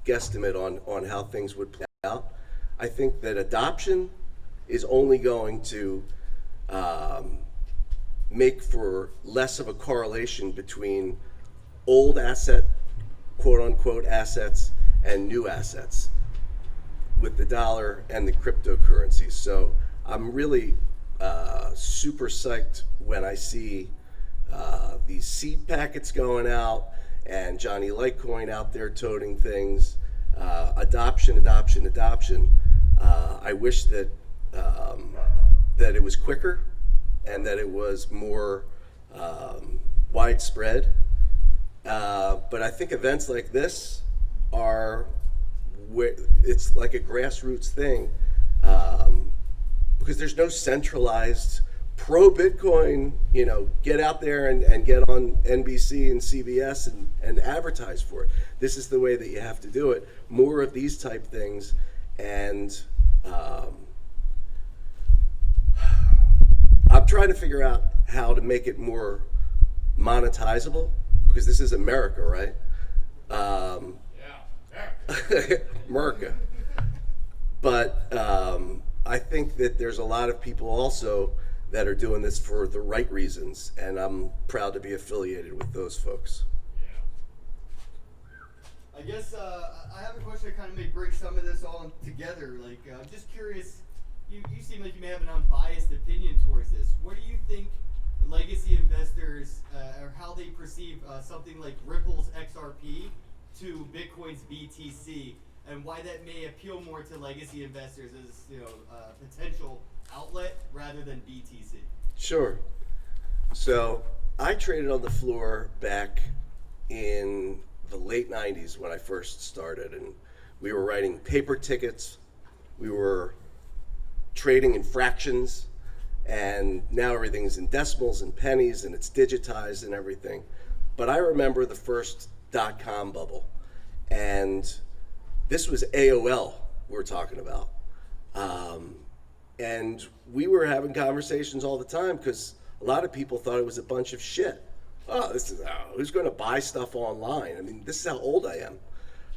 S8: guesstimate on how things would play out. I think that adoption is only going to make for less of a correlation between old asset, quote unquote, assets and new assets with the dollar and the cryptocurrencies. So I'm really super psyched when I see these seed packets going out and Johnny Litecoin out there toting things. Adoption. I wish that that it was quicker and that it was more widespread. But I think events like this are where it's like a grassroots thing, because there's no centralized pro-Bitcoin, get out there and get on NBC and CBS and advertise for it. This is the way that you have to do it. More of these type things, and I'm trying to figure out how to make it more monetizable, because this is America, right?
S9: Yeah, America.
S8: Merca. But I think that there's a lot of people also that are doing this for the right reasons, and I'm proud to be affiliated with those folks.
S1: I guess I have a question that kind of may bring some of this all together. Like, I'm just curious, you seem like you may have an unbiased opinion towards this. What do you think legacy investors, or how they perceive something like Ripple's XRP to Bitcoin's BTC, and why that may appeal more to legacy investors as, you know, a potential outlet rather than BTC?
S8: Sure. So I traded on the floor back in the late 90s when I first started, and we were writing paper tickets, we were trading in fractions, and now everything's in decimals and pennies and it's digitized and everything. But I remember the first .com bubble, and this was AOL we're talking about. And we were having conversations all the time because a lot of people thought it was a bunch of shit. Oh, this is who's going to buy stuff online? I mean, this is how old I am.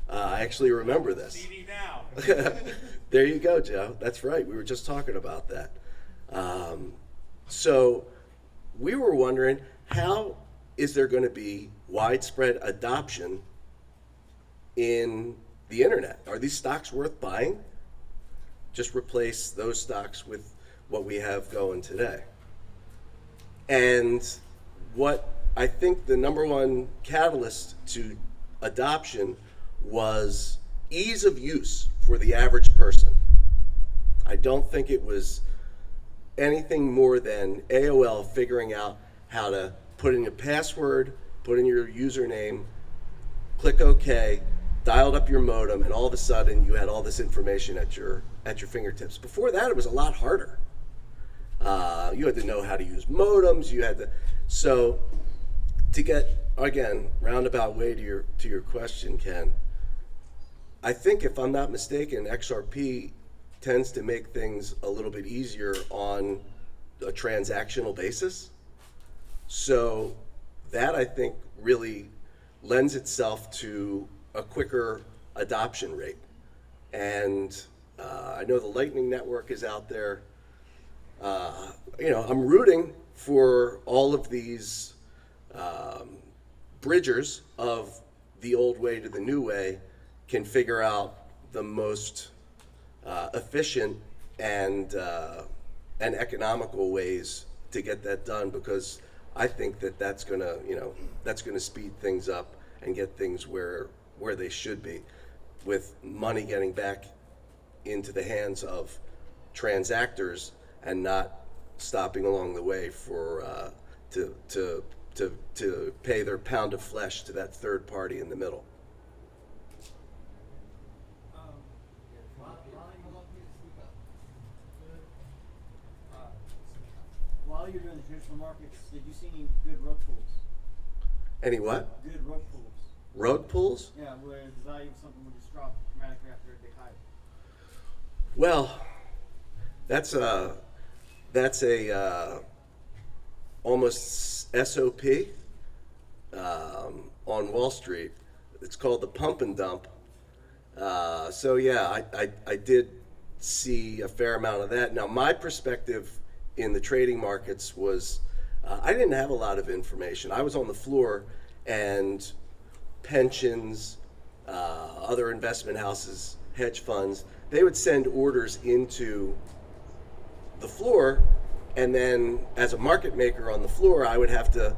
S8: I actually remember this.
S9: CD now.
S8: There you go, Joe. That's right. We were just talking about that. So we were wondering, how is there going to be widespread adoption in the internet? Are these stocks worth buying? Just replace those stocks with what we have going today. And what I think the number one catalyst to adoption was ease of use for the average person. I don't think it was anything more than AOL figuring out how to put in your password, put in your username, click OK, dialed up your modem, and all of a sudden you had all this information at your fingertips. Before that, it was a lot harder. You had to know how to use modems. You had to, so to get, again, roundabout way to your question, Ken, I think if I'm not mistaken, XRP tends to make things a little bit easier on a transactional basis. So that, I think, really lends itself to a quicker adoption rate. And I know the Lightning Network is out there. I'm rooting for all of these bridgers of the old way to the new way can figure out the most efficient and economical ways to get that done, because I think that's gonna speed things up and get things where they should be, with money getting back into the hands of transactors and not stopping along the way for to pay their pound of flesh to that third party in the middle.
S4: While you're doing the traditional markets, did you see any good rug pulls?
S8: Any what?
S4: Good rug pulls.
S8: Rug pulls?
S4: Yeah, where the value of something would just drop dramatically after a big high.
S8: Well, that's a almost SOP on Wall Street. It's called the pump and dump. So yeah, I did see a fair amount of that. Now, my perspective in the trading markets was I didn't have a lot of information. I was on the floor, and pensions, other investment houses, hedge funds, they would send orders into the floor, and then as a market maker on the floor, I would have to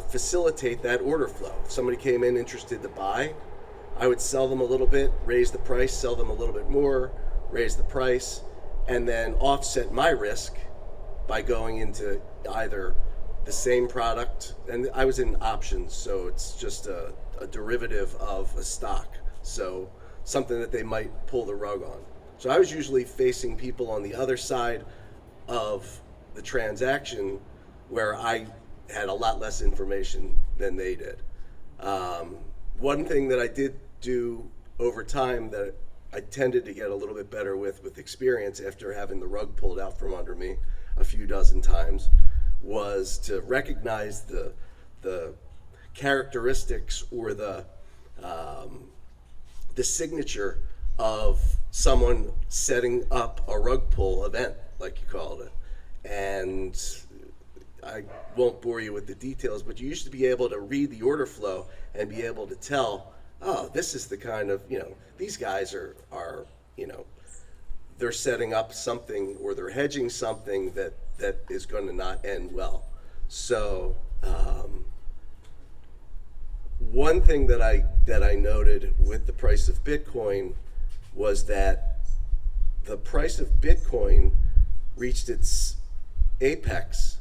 S8: facilitate that order flow. If somebody came in interested to buy, I would sell them a little bit, raise the price, sell them a little bit more, raise the price, and then offset my risk by going into either the same product, and I was in options, so it's just a derivative of a stock, so something that they might pull the rug on. So I was usually facing people on the other side of the transaction where I had a lot less information than they did. One thing that I did do over time that I tended to get a little bit better with experience after having the rug pulled out from under me a few dozen times was to recognize the characteristics or the the signature of someone setting up a rug pull event, like you called it. And I won't bore you with the details, but you used to be able to read the order flow and be able to tell, oh, this is the kind of, these guys are they're setting up something or they're hedging something that is going to not end well. So one thing that I noted with the price of Bitcoin was that the price of Bitcoin reached its apex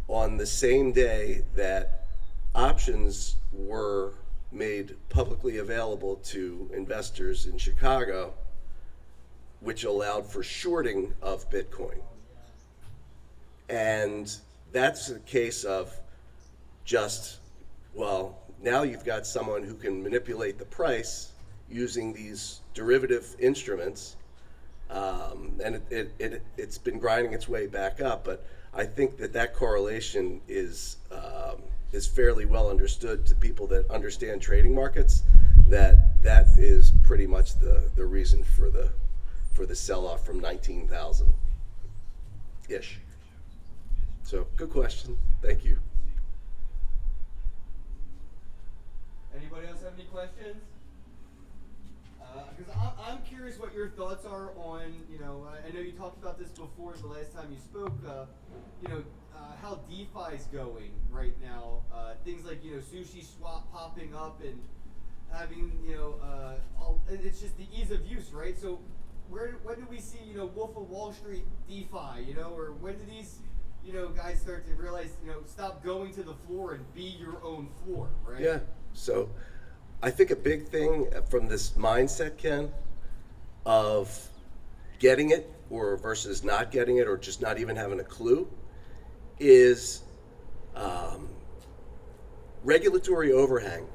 S8: on the same day that options were made publicly available to investors in Chicago, which allowed for shorting of Bitcoin. And that's a case of just, well, now you've got someone who can manipulate the price using these derivative instruments, and it's been grinding its way back up. But I think that correlation is fairly well understood to people that understand trading markets. That is pretty much the reason for the sell-off from 19,000 ish. So good question. Thank you.
S1: Anybody else have any questions? Because I'm curious what your thoughts are on, I know you talked about this before the last time you spoke, how DeFi's going right now. Things like, Sushi Swap popping up and having, it's just the ease of use, right? So when do we see, Wolf of Wall Street DeFi, or when do these, guys start to realize, stop going to the floor and be your own floor, right?
S8: Yeah. So I think a big thing from this mindset, Ken, of getting it or versus not getting it or just not even having a clue is regulatory overhang,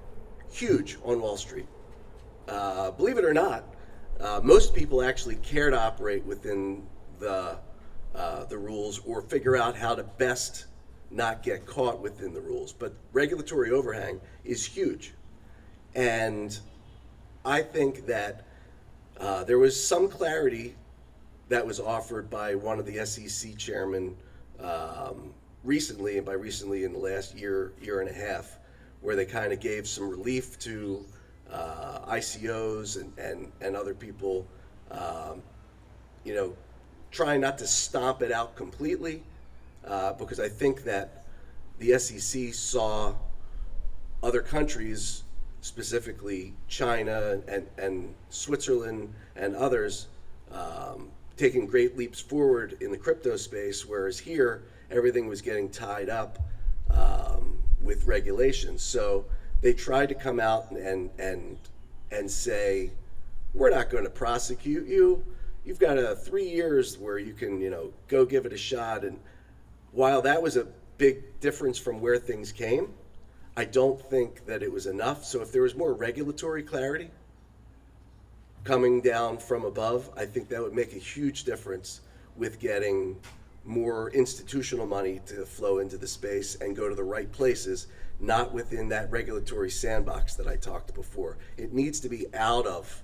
S8: huge on Wall Street. Believe it or not, most people actually care to operate within the rules or figure out how to best not get caught within the rules. But regulatory overhang is huge. And I think that there was some clarity that was offered by one of the SEC chairmen recently, and by recently in the last year and a half, where they kind of gave some relief to ICOs and other people, trying not to stomp it out completely, because I think that the SEC saw other countries, specifically China and Switzerland and others, taking great leaps forward in the crypto space, whereas here everything was getting tied up with regulations. So they tried to come out and say, we're not going to prosecute you. You've got 3 years where you can, go give it a shot. And while that was a big difference from where things came, I don't think that it was enough. So if there was more regulatory clarity coming down from above, I think that would make a huge difference with getting more institutional money to flow into the space and go to the right places, not within that regulatory sandbox that I talked before. It needs to be out of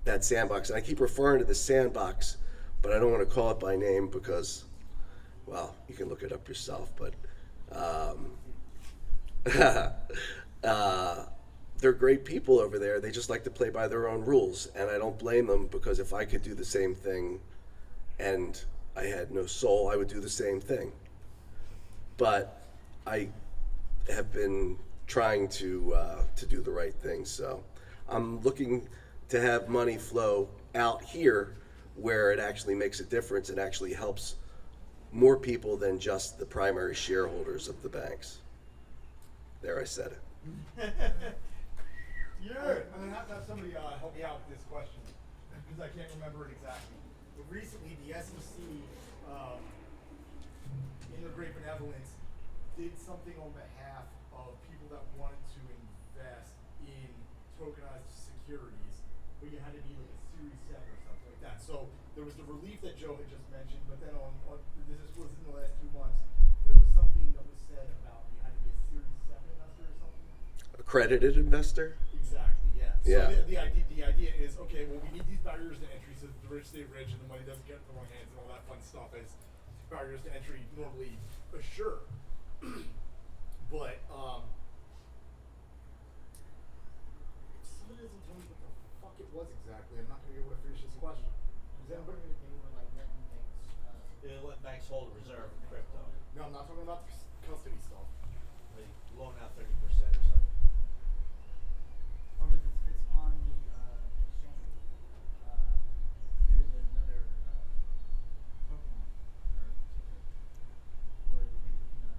S8: that sandbox. And I keep referring to the sandbox, but I don't want to call it by name because, well, you can look it up yourself. But they're great people over there. They just like to play by their own rules. And I don't blame them, because if I could do the same thing and I had no soul, I would do the same thing. But I have been trying to do the right thing. So I'm looking to have money flow out here where it actually makes a difference and actually helps more people than just the primary shareholders of the banks. There, I said it.
S3: Yeah. I'm gonna have to have somebody help me out with this question because I can't remember it exactly. But recently, the SEC, in their great benevolence, did something on behalf of people that wanted to invest in tokenized securities, but you had to be like a Series 7 or something like that. So there was the relief that Joe had just mentioned, but then this was in the last 2 months, there was something that was said about you had to be a Series 7 investor or something.
S8: Accredited investor?
S3: Exactly, yeah.
S8: Yeah.
S3: So the idea is, okay, well, we need these barriers to entry so that the rich stay rich and the money doesn't get in the wrong hands and all that fun stuff as barriers to entry normally assure. But if someone doesn't tell me what the fuck it was exactly, I'm not gonna be able to finish this question. Is anybody?
S10: They let banks hold a reserve in crypto.
S3: No, I'm not talking about the custody stuff.
S10: They loan out 30% or something.
S11: Or if it's on the exchange, there's another token or ticker where people can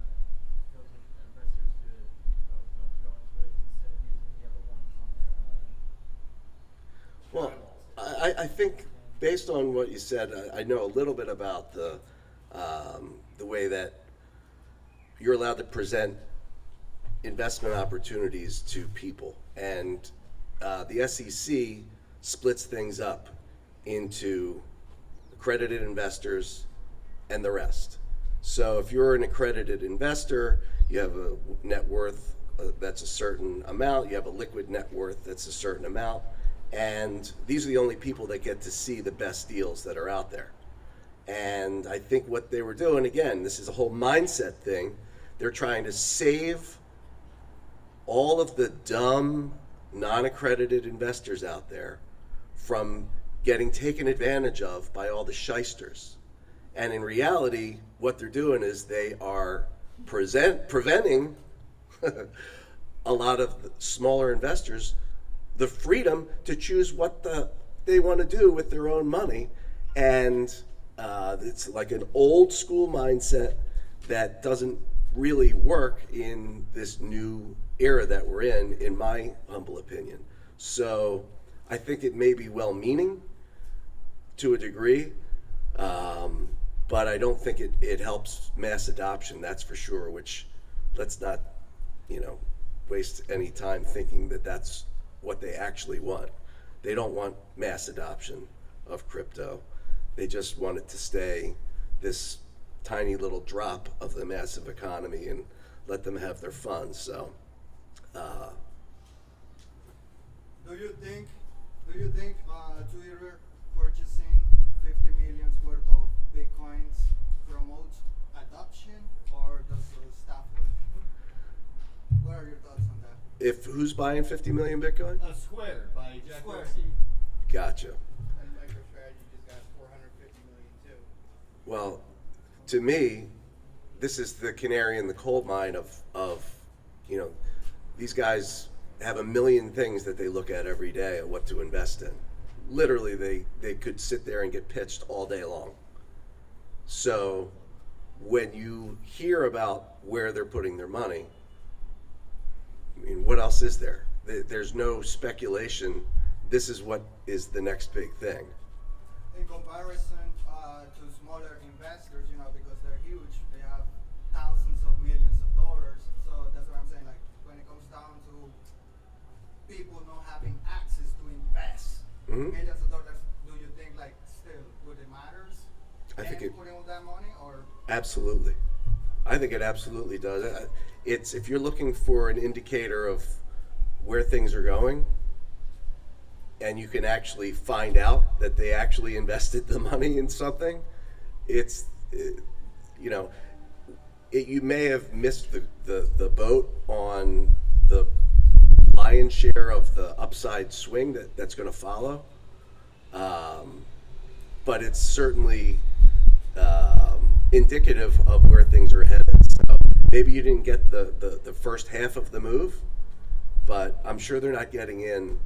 S11: filter investors to go into it instead of using the other ones on their.
S8: Well, I think based on what you said, I know a little bit about the way that you're allowed to present investment opportunities to people, and the SEC splits things up into accredited investors and the rest. So if you're an accredited investor, you have a net worth that's a certain amount, you have a liquid net worth that's a certain amount, and these are the only people that get to see the best deals that are out there. And I think what they were doing, again, this is a whole mindset thing, they're trying to save all of the dumb, non-accredited investors out there from getting taken advantage of by all the shysters. And in reality, what they're doing is they are preventing a lot of the smaller investors the freedom to choose what they want to do with their own money. And it's like an old school mindset that doesn't really work in this new era that we're in my humble opinion. So I think it may be well-meaning to a degree, but I don't think it helps mass adoption, that's for sure, which let's not, waste any time thinking that that's what they actually want. They don't want mass adoption of crypto. They just want it to stay this tiny little drop of the massive economy and let them have their fun. So,
S6: Do you think Twitter purchasing 50 million worth of bitcoins promotes adoption, or does it stop it? What are your thoughts on that?
S8: if who's buying 50 million Bitcoin?
S10: Square by Jack
S6: Square.
S10: Dorsey.
S8: Gotcha.
S7: And MicroStrategy just got 450 million too.
S8: Well, to me, this is the canary in the coal mine of these guys have a million things that they look at every day at what to invest in. Literally, they could sit there and get pitched all day long. So when you hear about where they're putting their money, I mean, what else is there? There's no speculation. This is what is the next big thing.
S6: In comparison to smaller investors, because they're huge, they have thousands of millions of dollars. So that's what I'm saying. Like when it comes down to people not having access to invest millions of dollars, do you think still would it matters?
S8: I think it
S6: putting all that money or
S8: absolutely. I think it absolutely does. It's if you're looking for an indicator of where things are going, and you can actually find out that they actually invested the money in something, you may have missed the boat on the lion's share of the upside swing that's going to follow, but it's certainly indicative of where things are headed. So maybe you didn't get the first half of the move, but I'm sure they're not getting in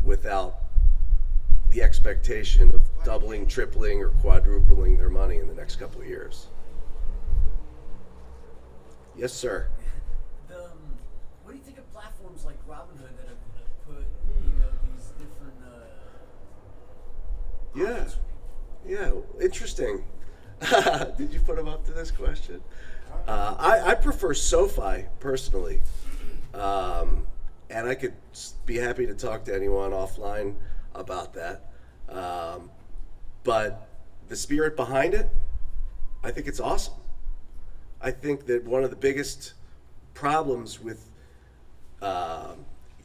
S8: without the expectation of doubling, tripling, or quadrupling their money in the next couple of years. Yes, sir.
S11: What do you think of platforms like Robinhood that have put these different
S8: Yeah, interesting. Did you put them up to this question? I prefer SoFi personally, and I could be happy to talk to anyone offline about that. But the spirit behind it, I think it's awesome. I think that one of the biggest problems with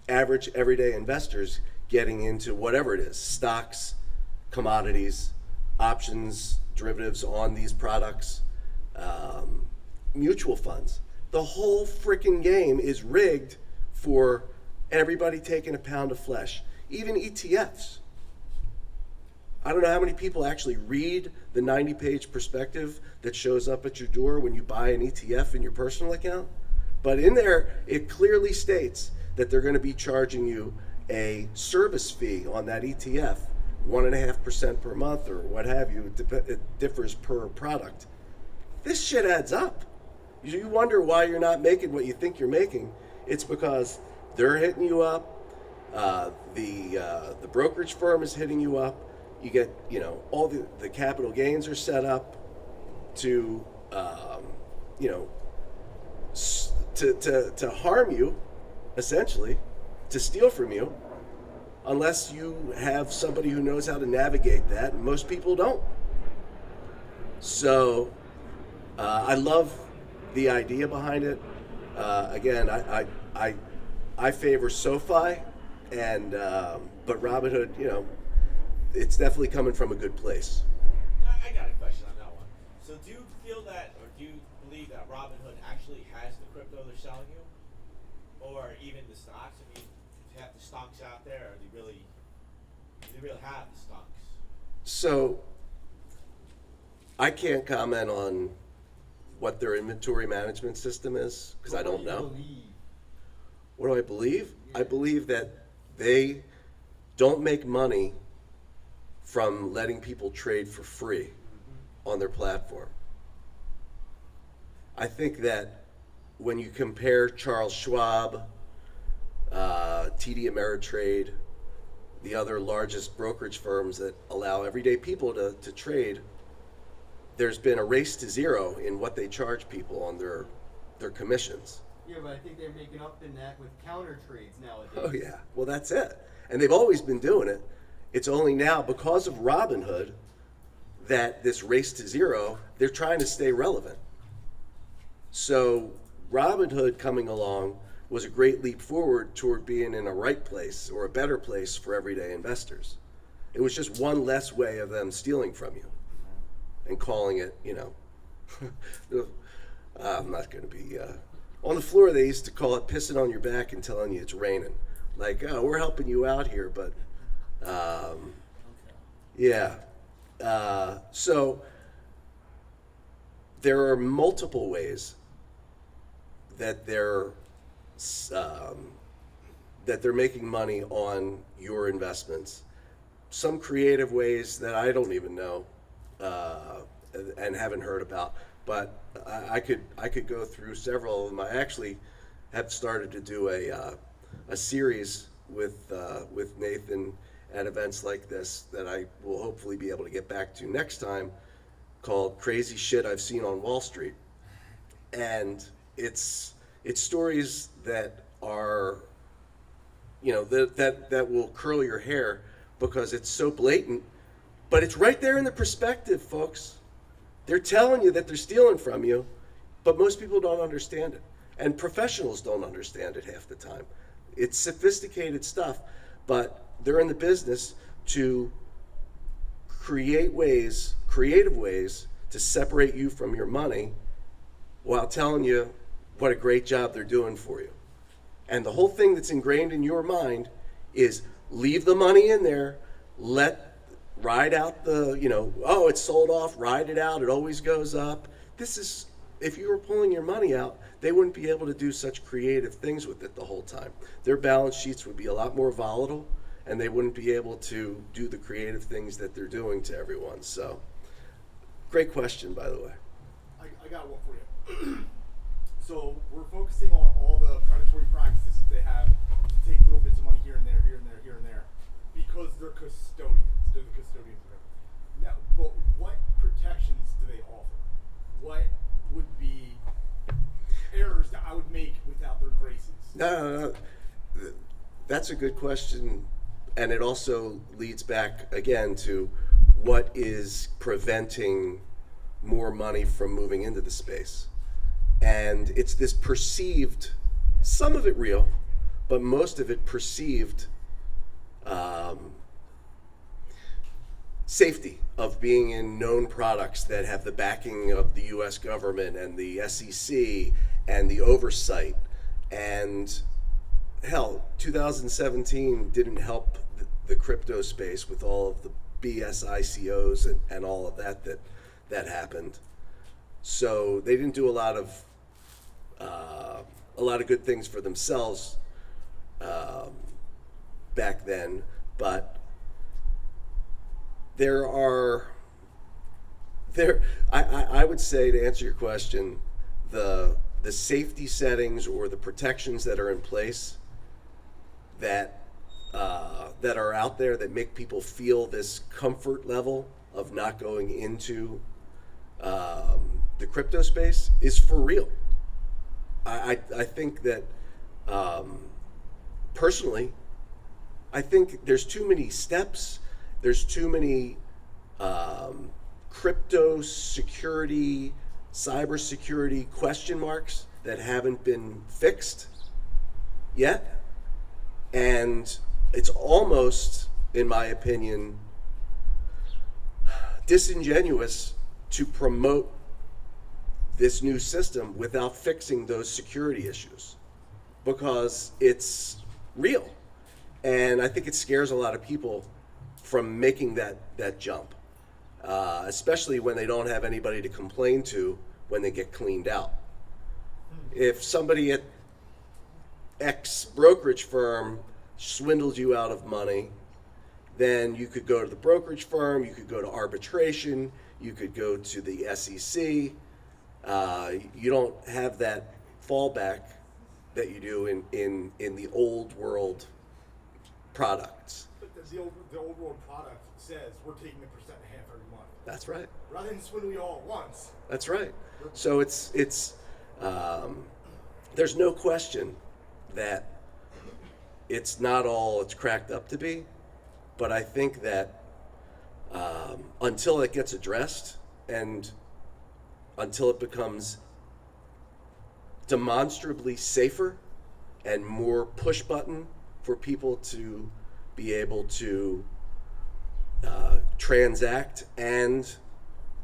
S8: average everyday investors getting into whatever it is, stocks, commodities, options, derivatives on these products, mutual funds. The whole freaking game is rigged for everybody taking a pound of flesh, even ETFs. I don't know how many people actually read the 90-page perspective that shows up at your door when you buy an ETF in your personal account. But in there, it clearly states that they're going to be charging you a service fee on that ETF, 1.5% per month or what have you. It differs per product. This shit adds up. You wonder why you're not making what you think you're making. It's because they're hitting you up. The brokerage firm is hitting you up. You get, all the capital gains are set up to, to harm you, essentially, to steal from you, unless you have somebody who knows how to navigate that, and most people don't. So, I love the idea behind it. Again, I favor SoFi, and but Robinhood, it's definitely coming from a good place.
S10: I got a question on that one. So do you feel that, or do you believe that Robinhood actually has the crypto they're selling you? Or even the stocks? I mean, if you have the stocks out there, do they really have the stocks?
S8: So, I can't comment on what their inventory management system is, because I don't know. What do I believe? I believe that they don't make money from letting people trade for free on their platform. I think that when you compare Charles Schwab, TD Ameritrade, the other largest brokerage firms that allow everyday people to trade, there's been a race to zero in what they charge people on their commissions.
S12: Yeah, but I think they're making up in that with counter trades nowadays.
S8: Oh yeah, well that's it. And they've always been doing it. It's only now, because of Robinhood, that this race to zero, they're trying to stay relevant. So Robinhood coming along was a great leap forward toward being in a right place, or a better place for everyday investors. It was just one less way of them stealing from you and calling it, I'm not going to be, on the floor they used to call it pissing on your back and telling you it's raining. Like, oh, we're helping you out here, but yeah. So there are multiple ways that they're making money on your investments. Some creative ways that I don't even know and haven't heard about, but I could go through several of them. I actually have started to do a series with Nathan at events like this that I will hopefully be able to get back to next time, called Crazy Shit I've Seen on Wall Street. And it's stories that are, that will curl your hair because it's so blatant, but it's right there in the perspective, folks. They're telling you that they're stealing from you, but most people don't understand it. And professionals don't understand it half the time. It's sophisticated stuff, but they're in the business to creative ways to separate you from your money while telling you what a great job they're doing for you. And the whole thing that's ingrained in your mind is leave the money in there, ride out oh, it's sold off, ride it out, it always goes up. If you were pulling your money out, they wouldn't be able to do such creative things with it the whole time. Their balance sheets would be a lot more volatile, and they wouldn't be able to do the creative things that they're doing to everyone. So, great question, by the way.
S3: I got one for you. So we're focusing on all the predatory practices that they have to take little bits of money here and there, here and there, here and there, because they're custodians. They're the custodians of it. Now, but what protections do they offer? What would be errors that I would make without their graces?
S8: No. That's a good question, and it also leads back again to what is preventing more money from moving into the space. And it's this perceived, some of it real, but most of it perceived safety of being in known products that have the backing of the U.S. government and the SEC and the oversight. And hell, 2017 didn't help the crypto space with all of the BS ICOs and all of that happened. So they didn't do a lot of good things for themselves back then, but I would say, to answer your question, the safety settings or the protections that are in place that are out there that make people feel this comfort level of not going into the crypto space is for real. I think that personally, I think there's too many steps. There's too many crypto security, cybersecurity question marks that haven't been fixed yet. And it's almost, in my opinion, disingenuous to promote this new system without fixing those security issues, because it's real. And I think it scares a lot of people from making that jump, especially when they don't have anybody to complain to when they get cleaned out. If somebody at X brokerage firm swindles you out of money, then you could go to the brokerage firm, you could go to arbitration, you could go to the SEC. You don't have that fallback that you do in the old world products.
S3: But the old world product says we're taking 1.5% every month.
S8: That's right.
S3: Rather than swindle you all at once.
S8: That's right. So it's there's no question that it's not all it's cracked up to be, but I think that until it gets addressed and until it becomes demonstrably safer and more push button for people to be able to transact and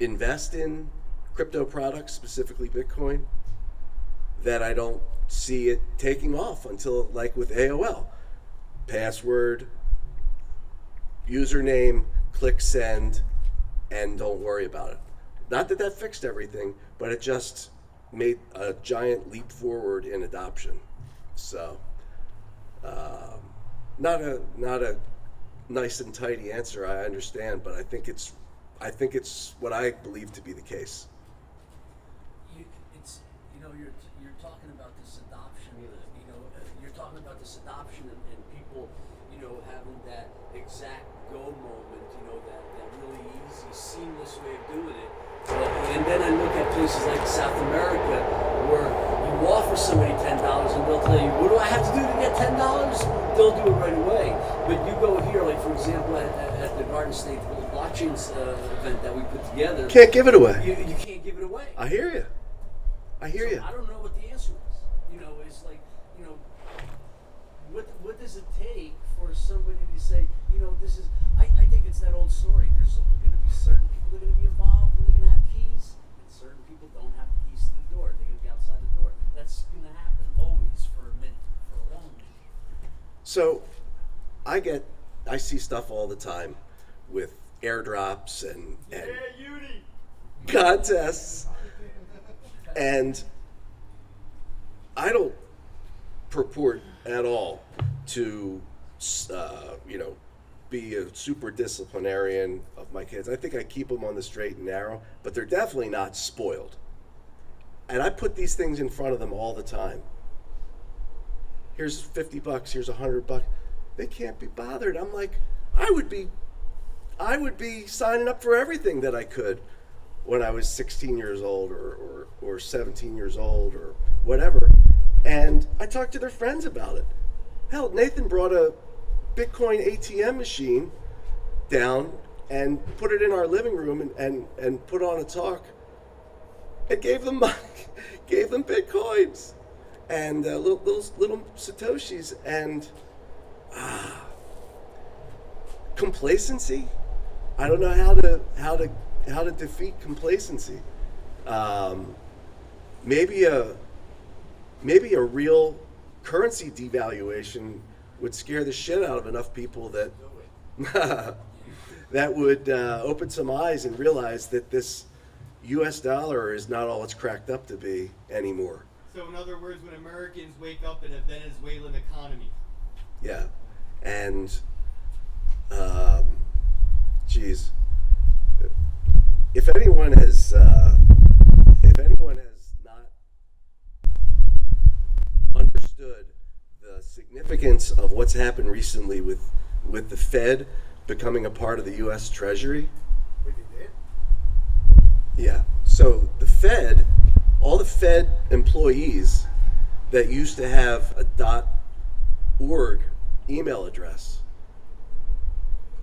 S8: invest in crypto products, specifically Bitcoin, that I don't see it taking off until, like with AOL, password, username, click send, and don't worry about it. Not that that fixed everything, but it just made a giant leap forward in adoption. So, not a nice and tidy answer, I understand, but I think it's what I believe to be the case.
S13: You're talking about this adoption. You're talking about this adoption and people, having that exact go moment. That really easy, seamless way of doing it. And then I look at places like South America where you offer somebody $10 and they'll tell you, what do I have to do to get $10? They'll do it right away. But you go here, like for example, at the Garden State blockchain event that we put together.
S8: Can't give it away.
S13: You can't give it away.
S8: I hear you. I hear you.
S13: I don't know what the answer is. It's like, what does it take for somebody to say, this is, I think it's that old story. There's going to be certain people that are going to be involved and they're going to have keys, and certain people don't have keys to the door. They're going to be outside the door. That's going to happen always for a minute, for a long minute.
S8: So, I see stuff all the time with airdrops and contests, and I don't purport at all to, be a super disciplinarian of my kids. I think I keep them on the straight and narrow, but they're definitely not spoiled. And I put these things in front of them all the time. Here's $50, here's $100. They can't be bothered. I'm like, I would be signing up for everything that I could when I was 16 years old or 17 years old or whatever. And I talked to their friends about it. Hell, Nathan brought a Bitcoin ATM machine down and put it in our living room and put on a talk and gave them money, gave them Bitcoins. and little satoshis, and complacency. I don't know how to defeat complacency. Maybe a real currency devaluation would scare the shit out of enough people that that would open some eyes and realize that this U.S. dollar is not all it's cracked up to be anymore.
S12: So in other words, when Americans wake up in a Venezuelan economy.
S8: Yeah, and geez, if anyone has not understood the significance of what's happened recently with the Fed becoming a part of the U.S. Treasury.
S3: Wait, they did?
S8: Yeah. So the Fed, all the Fed employees that used to have a .org email address,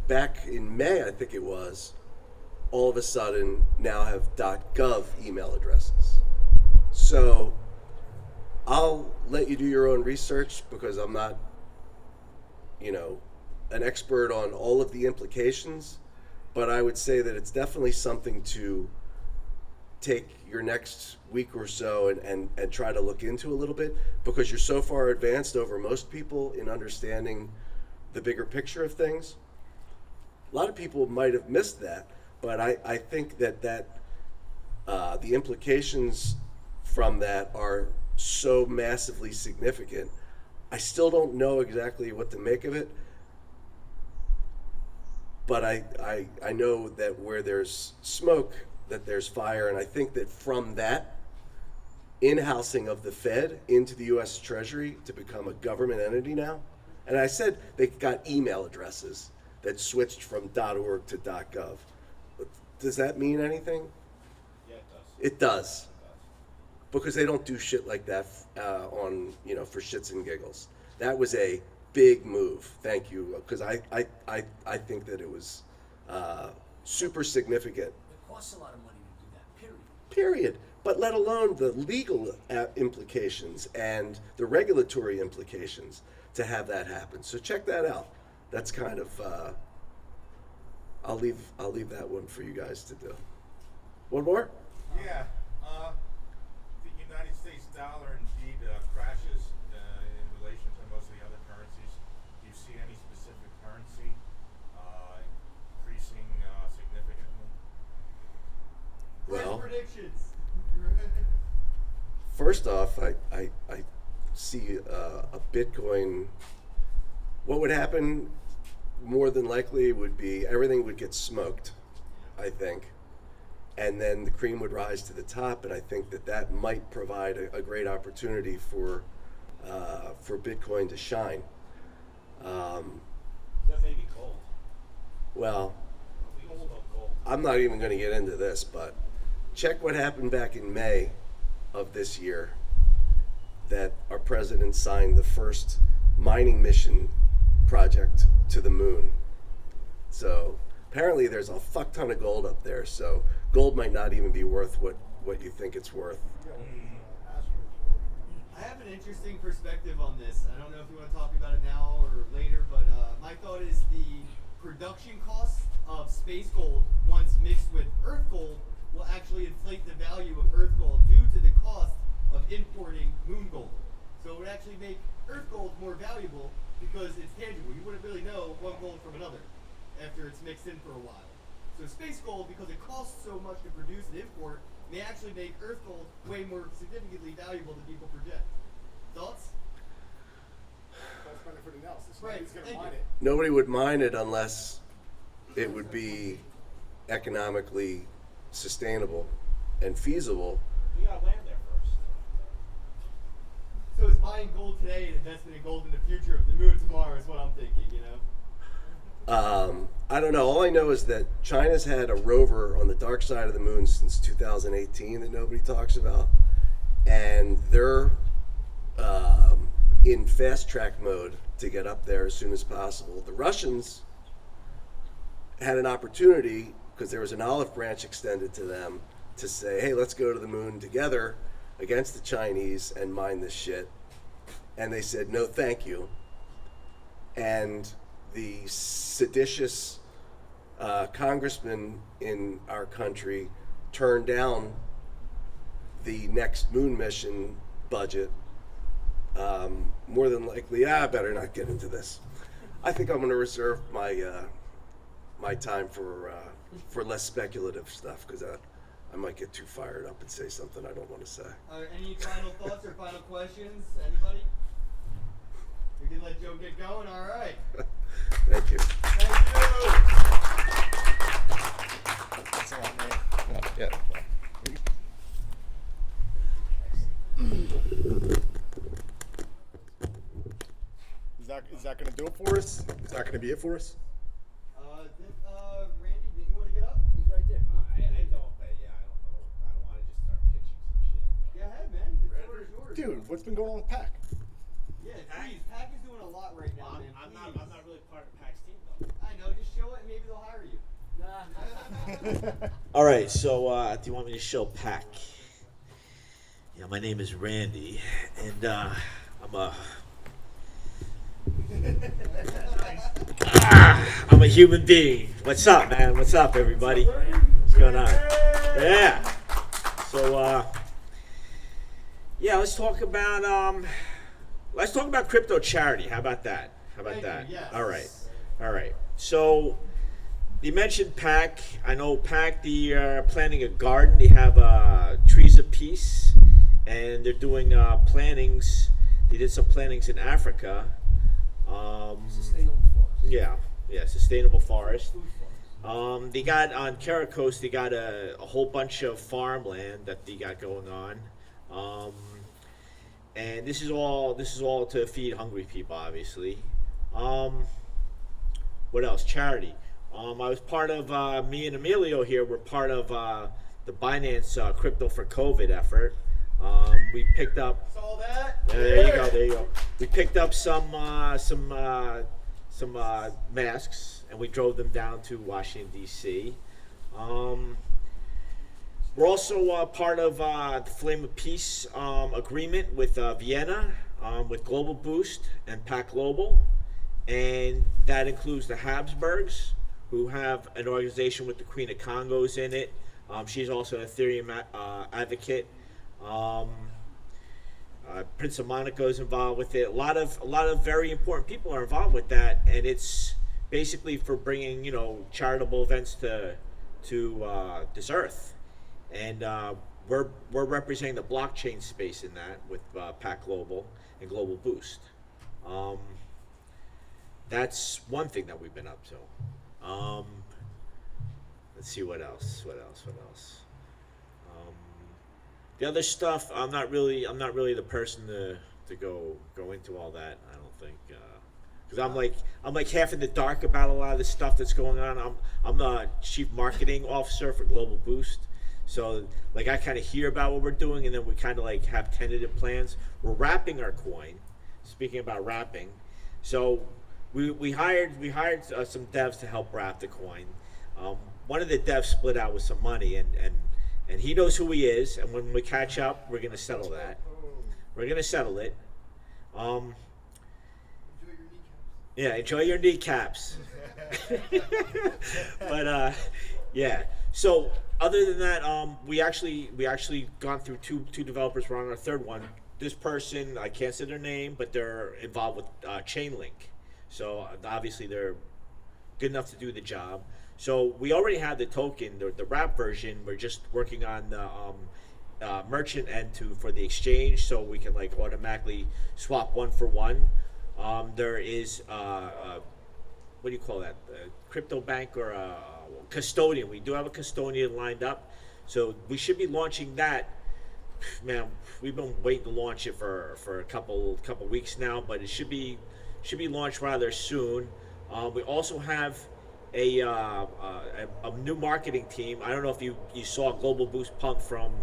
S8: back in May, I think it was, all of a sudden now have .gov email addresses. So I'll let you do your own research because I'm not, an expert on all of the implications, but I would say that it's definitely something to take your next week or so and try to look into a little bit, because you're so far advanced over most people in understanding the bigger picture of things. A lot of people might have missed that, but I think that the implications from that are so massively significant. I still don't know exactly what to make of it, but I know that where there's smoke, that there's fire, and I think that from that in-housing of the Fed into the U.S. Treasury to become a government entity now, and I said they got email addresses that switched from .org to .gov. Does that mean anything?
S10: Yeah, it does.
S8: It does. Because they don't do shit like that for shits and giggles. That was a big move. Thank you, because I think that it was super significant.
S13: It costs a lot of money to do that, period.
S8: Period. But let alone the legal implications and the regulatory implications to have that happen. So check that out. That's kind of I'll leave that one for you guys to do. One more?
S9: Yeah. The United States dollar indeed crashes in relation to most of the other currencies. Do you see any specific currency increasing significantly?
S8: Well,
S12: Predictions.
S8: first off, I see a Bitcoin. What would happen more than likely would be everything would get smoked, I think. And then the cream would rise to the top, and I think that might provide a great opportunity for Bitcoin to shine.
S10: That may be gold.
S8: Well,
S10: We can smoke gold.
S8: I'm not even going to get into this, but check what happened back in May of this year, that our president signed the first mining mission project to the moon. So apparently there's a fuck ton of gold up there, so gold might not even be worth what you think it's worth.
S12: I have an interesting perspective on this. I don't know if you want to talk about it now or later, but my thought is the production costs of space gold, once mixed with earth gold, will actually inflate the value of earth gold due to the cost of importing moon gold. So it would actually make earth gold more valuable because it's tangible. You wouldn't really know one gold from another after it's mixed in for a while. So space gold, because it costs so much to produce and import, may actually make earth gold way more significantly valuable than people project. Thoughts?
S3: That's benefit analysis.
S12: Right,
S3: Nobody's gonna
S12: thank
S3: mine
S12: you.
S3: it.
S8: Nobody would mine it unless it would be economically sustainable and feasible.
S10: We got land there first.
S12: So is buying gold today an investment in gold in the future of the moon tomorrow is what I'm thinking, you know?
S8: I don't know. All I know is that China's had a rover on the dark side of the moon since 2018 that nobody talks about. And they're in fast track mode to get up there as soon as possible. The Russians had an opportunity, because there was an olive branch extended to them, to say, hey, let's go to the moon together against the Chinese and mine this shit. and they said no thank you, and the seditious congressman in our country turned down the next moon mission budget, more than likely, I better not get into this. I think I'm going to reserve my time for less speculative stuff, because I might get too fired up and say something I don't want to say.
S12: Any final thoughts or final questions? Anybody? We can let Joe get going. All right.
S8: Thank you.
S12: Thank you.
S2: That's a lot, man. Yeah.
S5: Is that going to do it for us? Is that going to be it for us?
S12: Randy, did you want to get up?
S13: He's right there.
S10: I don't, but yeah, I don't know. I don't want to just start pitching some shit.
S12: Go ahead, man. The floor is yours.
S5: Dude, what's been going on with Pac?
S12: Yeah, please. Pac is doing a lot right now, man.
S10: I'm
S12: Please.
S10: not really part of Pac's team though.
S12: I know. Just show it, and maybe they'll hire you.
S10: All right, so do you want me to show Pac? Yeah, my name is Randy, and I'm a human being. What's up, man? What's up, everybody? What's going on? Yeah. So, yeah, let's talk about crypto charity. How about that?
S12: Thank you, yes.
S10: All right. So, you mentioned Pac. I know Pac. They're planting a garden. They have trees of peace, and they're doing plantings. They did some plantings in Africa.
S13: Sustainable forest.
S10: Yeah, sustainable forest. They got on Caracos. They got a whole bunch of farmland that they got going on, and this is all to feed hungry people, obviously. What else? Charity. I was part of me and Emilio here. We're part of the Binance Crypto for COVID effort. We picked up.
S12: Saw that.
S10: Yeah, there you go. We picked up some masks, and we drove them down to Washington D.C. We're also part of the Flame of Peace agreement with Vienna, with Global Boost and Pac Global, and that includes the Habsburgs, who have an organization with the Queen of Congos in it. She's also an Ethereum advocate. Prince of Monaco is involved with it. A lot of very important people are involved with that, and it's basically for bringing charitable events to this earth, and we're representing the blockchain space in that with Pac Global and Global Boost. That's one thing that we've been up to. Let's see what else. The other stuff, I'm not really the person to go into all that. I don't think, because I'm like half in the dark about a lot of the stuff that's going on. I'm the chief marketing officer for Global Boost, so like I kind of hear about what we're doing, and then we kind of like have tentative plans. We're wrapping our coin. Speaking about wrapping, so we hired some devs to help wrap the coin. One of the devs split out with some money, and he knows who he is, and when we catch up, we're going to settle that. We're going to settle it. Yeah, enjoy your kneecaps. But yeah. So other than that, we actually gone through two developers. We're on our third one. This person, I can't say their name, but they're involved with Chainlink. So obviously they're good enough to do the job. So we already have the token, the wrap version. We're just working on the merchant end for the exchange, so we can like automatically swap one for one. There is what do you call that? A crypto bank or a custodian. We do have a custodian lined up, so we should be launching that. Man, we've been waiting to launch it for a couple weeks now, but it should be launched rather soon. We also have a new marketing team. I don't know if you saw Global Boost pump from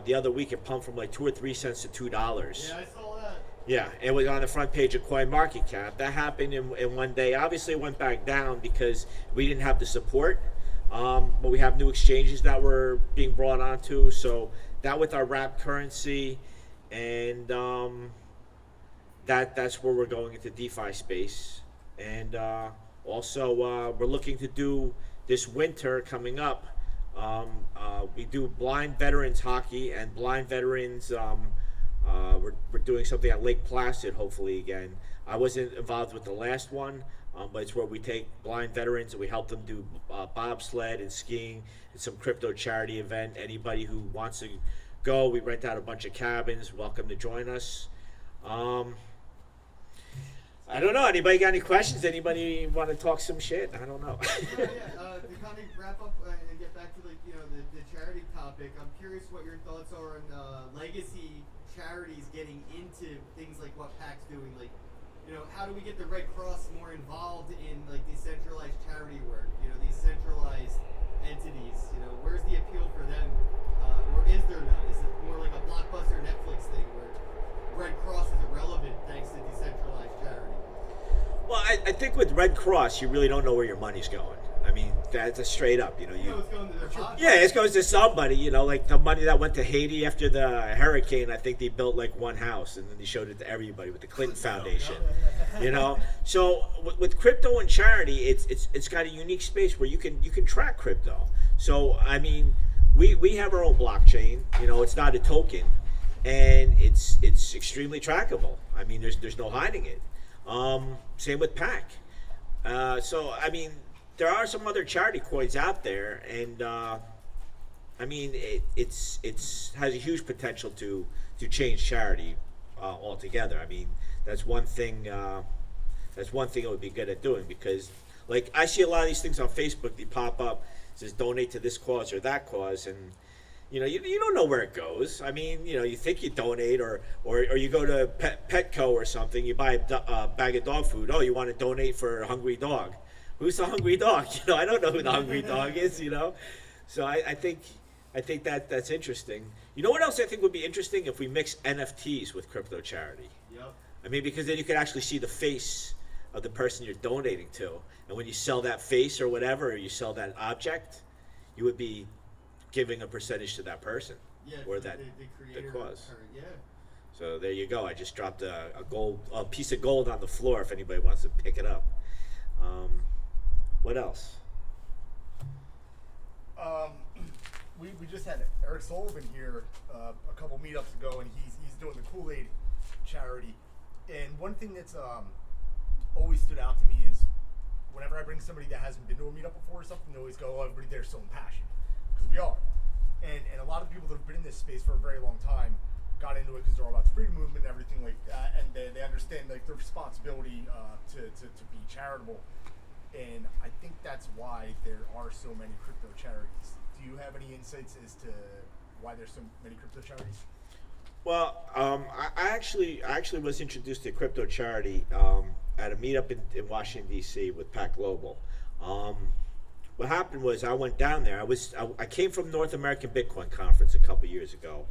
S10: the other week. It pumped from like 2 or 3 cents to $2.
S12: Yeah, I saw that.
S10: Yeah, it was on the front page of CoinMarketCap. That happened in one day. Obviously, it went back down because we didn't have the support. But we have new exchanges that were being brought onto. So that with our wrapped currency, and
S14: that's where we're going into DeFi space, and also we're looking to do this winter coming up. We do blind veterans hockey and blind veterans. We're doing something at Lake Placid, hopefully again. I wasn't involved with the last one, but it's where we take blind veterans and we help them do bobsled and skiing. It's some crypto charity event. Anybody who wants to go, we rent out a bunch of cabins. Welcome to join us. I don't know. Anybody got any questions? Anybody want to talk some shit? I don't know.
S12: To kind of wrap up and get back to the charity topic, I'm curious what your thoughts are on legacy charities getting into things like what PAC's doing. Like, how do we get the Red Cross more involved in like decentralized charity work? These centralized entities. Where's the appeal for them, or is there none? Is it more like a Blockbuster Netflix thing where Red Cross is irrelevant thanks to decentralized charity?
S14: Well, I think with Red Cross, you really don't know where your money's going. I mean, that's a straight up,
S12: it's going to their pocket.
S14: Yeah, it goes to somebody, like the money that went to Haiti after the hurricane. I think they built like one house and then they showed it to everybody with the Clinton Foundation, So with crypto and charity, it's got a unique space where you can track crypto. So, I mean, we have our own blockchain, it's not a token and it's extremely trackable. I mean, there's no hiding it. Same with PAC. So, I mean, there are some other charity coins out there, and I mean, it's has a huge potential to change charity altogether. I mean, that's one thing. That's one thing it would be good at doing, because, like, I see a lot of these things on Facebook. They pop up, says donate to this cause or that cause, and you don't know where it goes. I mean, you think you donate, or you go to Petco or something, you buy a bag of dog food. Oh, you want to donate for a hungry dog? Who's the hungry dog? I don't know who the hungry dog is. So I think that's interesting. You know what else I think would be interesting? If we mix NFTs with crypto charity.
S12: Yep.
S14: I mean, because then you could actually see the face of the person you're donating to, and when you sell that face or whatever, or you sell that object, you would be giving a percentage to that person, or that the cause.
S12: Yeah.
S14: So there you go. I just dropped a piece of gold on the floor. If anybody wants to pick it up. What else?
S5: We just had Eric Sullivan here a couple meetups ago, and he's doing the Kool-Aid charity. And one thing that's always stood out to me is whenever I bring somebody that hasn't been to a meetup before or something, they always go, "Oh, everybody there's so impassioned," because we are. And a lot of people that have been in this space for a very long time got into it because they're all about the freedom movement and everything like that, and they understand like their responsibility to be charitable. And I think that's why there are so many crypto charities. Do you have any insights as to why there's so many crypto charities?
S14: Well, I actually was introduced to crypto charity at a meetup in Washington D.C. with PAC Global. What happened was I went down there. I came from North American Bitcoin Conference a couple years ago,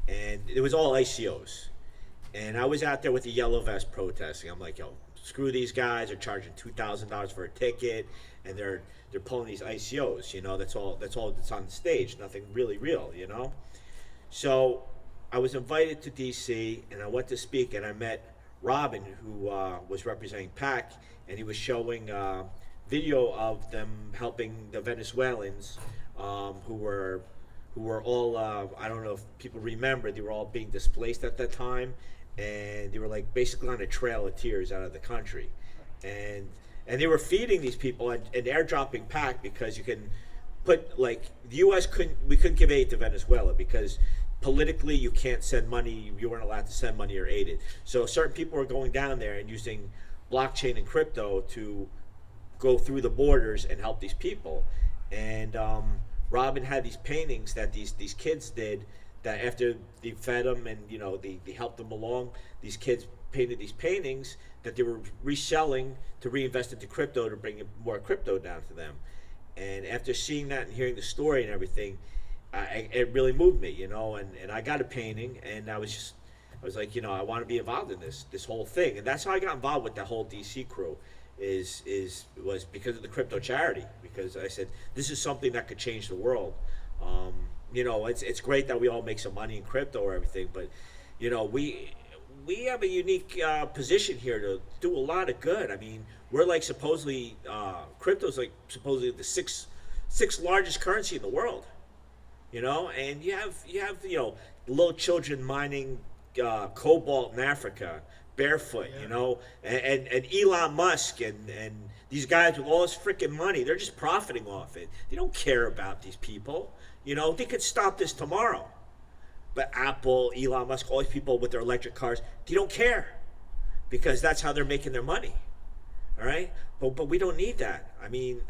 S14: and it was all ICOs. And I was out there with the yellow vest protesting. I'm like, yo, screw these guys. They're charging $2,000 for a ticket, and they're pulling these ICOs. That's all that's on the stage. Nothing really real. So I was invited to DC, and I went to speak, and I met Robin, who was representing PAC, and he was showing video of them helping the Venezuelans who were all I don't know if people remember, they were all being displaced at that time, and they were like basically on a trail of tears out of the country, and they were feeding these people and airdropping PAC, because you can put, like, the U.S. we couldn't give aid to Venezuela because politically you can't send money, you weren't allowed to send money or aid it. So certain people were going down there and using blockchain and crypto to go through the borders and help these people. And Robin had these paintings that these kids did, that after they fed them and they helped them along, these kids painted these paintings that they were reselling to reinvest into crypto to bring more crypto down to them. And after seeing that and hearing the story and everything, it really moved me, and I got a painting, and I was like, I want to be involved in this whole thing. And that's how I got involved with that whole DC crew, was because of the crypto charity, because I said, this is something that could change the world. It's great that we all make some money in crypto or everything, but we have a unique position here to do a lot of good. I mean, we're like supposedly crypto's like supposedly the sixth largest currency in the world. You know, and you have little children mining cobalt in Africa barefoot. You know, and Elon Musk and these guys with all this freaking money, they're just profiting off it. They don't care about these people. You know, they could stop this tomorrow. But Apple, Elon Musk, all these people with their electric cars, they don't care because that's how they're making their money. All right, but we don't need that. I mean,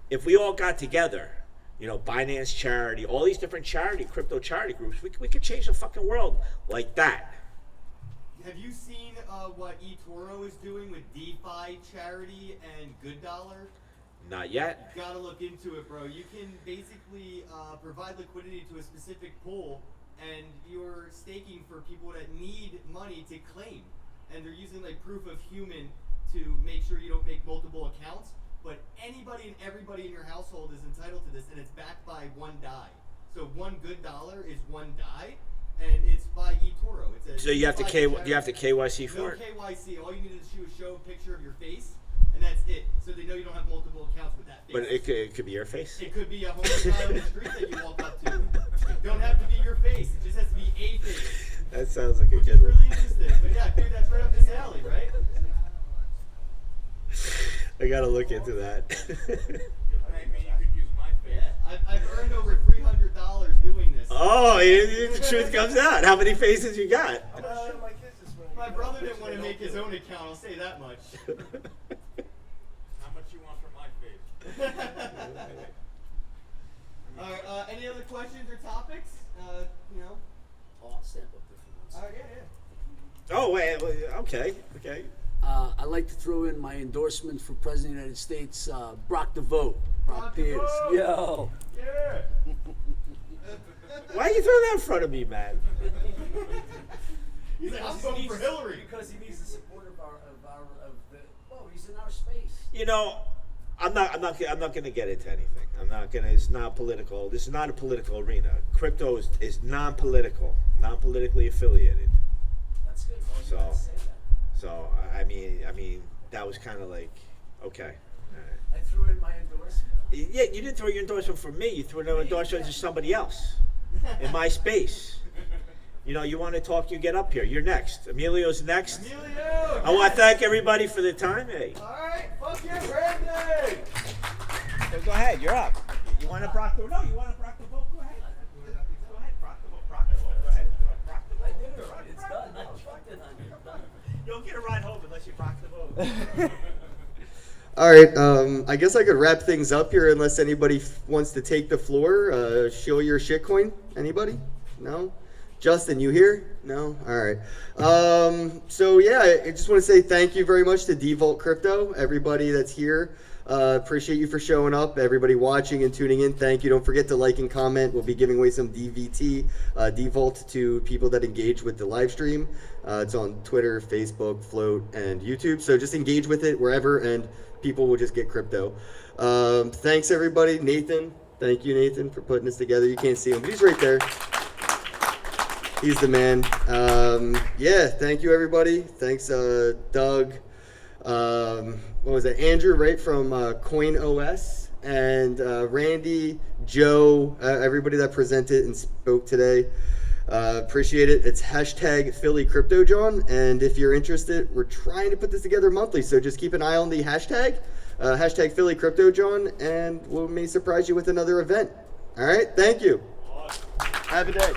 S14: if we all got together, you know, Binance Charity, all these different crypto charity groups, we could change the fucking world like that.
S12: Have you seen what eToro is doing with DeFi Charity and Good Dollar?
S14: Not yet.
S12: You gotta look into it, bro. You can basically provide liquidity to a specific pool, and you're staking for people that need money to claim. And they're using like proof of human to make sure you don't make multiple accounts. But anybody and everybody in your household is entitled to this, and it's backed by one DAI. So one good dollar is one DAI, and it's by eToro. It's a
S14: So you have to KYC for
S12: no
S14: it?
S12: KYC. All you need to do is show a picture of your face, and that's it. So they know you don't have multiple accounts with that face.
S14: But it could be your face.
S12: It could be a homeless guy on the street that you walk up to. It don't have to be your face. It just has to be a face.
S14: That sounds like a
S12: Which
S14: good
S12: is
S14: one.
S12: really interesting. But yeah, dude, that's right up this alley, right?
S14: I gotta look into that.
S12: Yeah, I've earned over $300 doing this.
S14: Oh, the truth comes out. How many faces you got?
S12: My brother didn't want to make his own account, I'll say that much.
S9: How much you want for my face?
S12: Alright, any other questions or topics? You know?
S13: Oh, I'll stand up there for once.
S12: Yeah.
S14: Oh, wait, okay.
S13: I'd like to throw in my endorsement for President of the United States, Brock the Vote. Brock Pierce. Yo.
S12: Yeah.
S14: Why are you throwing that in front of me, man?
S12: He's like, I'm voting for Hillary.
S13: Because he needs the support of he's in our space.
S14: You know, I'm not gonna get into anything. It's not political. This is not a political arena. Crypto is non-political, non-politically affiliated.
S13: That's good. Well, you gotta say that.
S14: So I mean, that was kind of like, okay. All right.
S13: I threw in my endorsement.
S14: Yeah, you didn't throw your endorsement for me. You threw an endorsement to somebody else in my space. You know, you want to talk, you get up here. You're next. Emilio's next.
S12: Emilio!
S14: I want to thank everybody for the time. Hey.
S12: Alright, fuck yeah, Brandon!
S14: So go ahead, you're up. You want to Brock the vote? No, you want to Brock the vote? Go ahead. Go ahead, Brock the vote. Brock the vote. Go ahead. Brock the vote.
S13: I did it already. It's done. I fucked it on you.
S14: You don't get a ride home unless you Brock the vote.
S1: All right, I guess I could wrap things up here unless anybody wants to take the floor. Show your shitcoin. Anybody? No? Justin, you here? No? All right. So yeah, I just want to say thank you very much to Devault Crypto, everybody that's here. Appreciate you for showing up. Everybody watching and tuning in, thank you. Don't forget to like and comment. We'll be giving away some DVT, Devault, to people that engage with the live stream. It's on Twitter, Facebook, Float, and YouTube. So just engage with it wherever, and people will just get crypto. Thanks, everybody. Nathan, thank you, Nathan, for putting this together. You can't see him, but he's right there. He's the man. Yeah, thank you, everybody. Thanks, Doug. What was it? Andrew, right, from CoinOS, and Randy, Joe, everybody that presented and spoke today. Appreciate it. It's hashtag Philly Crypto John, and if you're interested, we're trying to put this together monthly, so just keep an eye on the hashtag, hashtag Philly Crypto John, and we may surprise you with another event. All right, thank you. Have a day.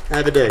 S1: Have a day.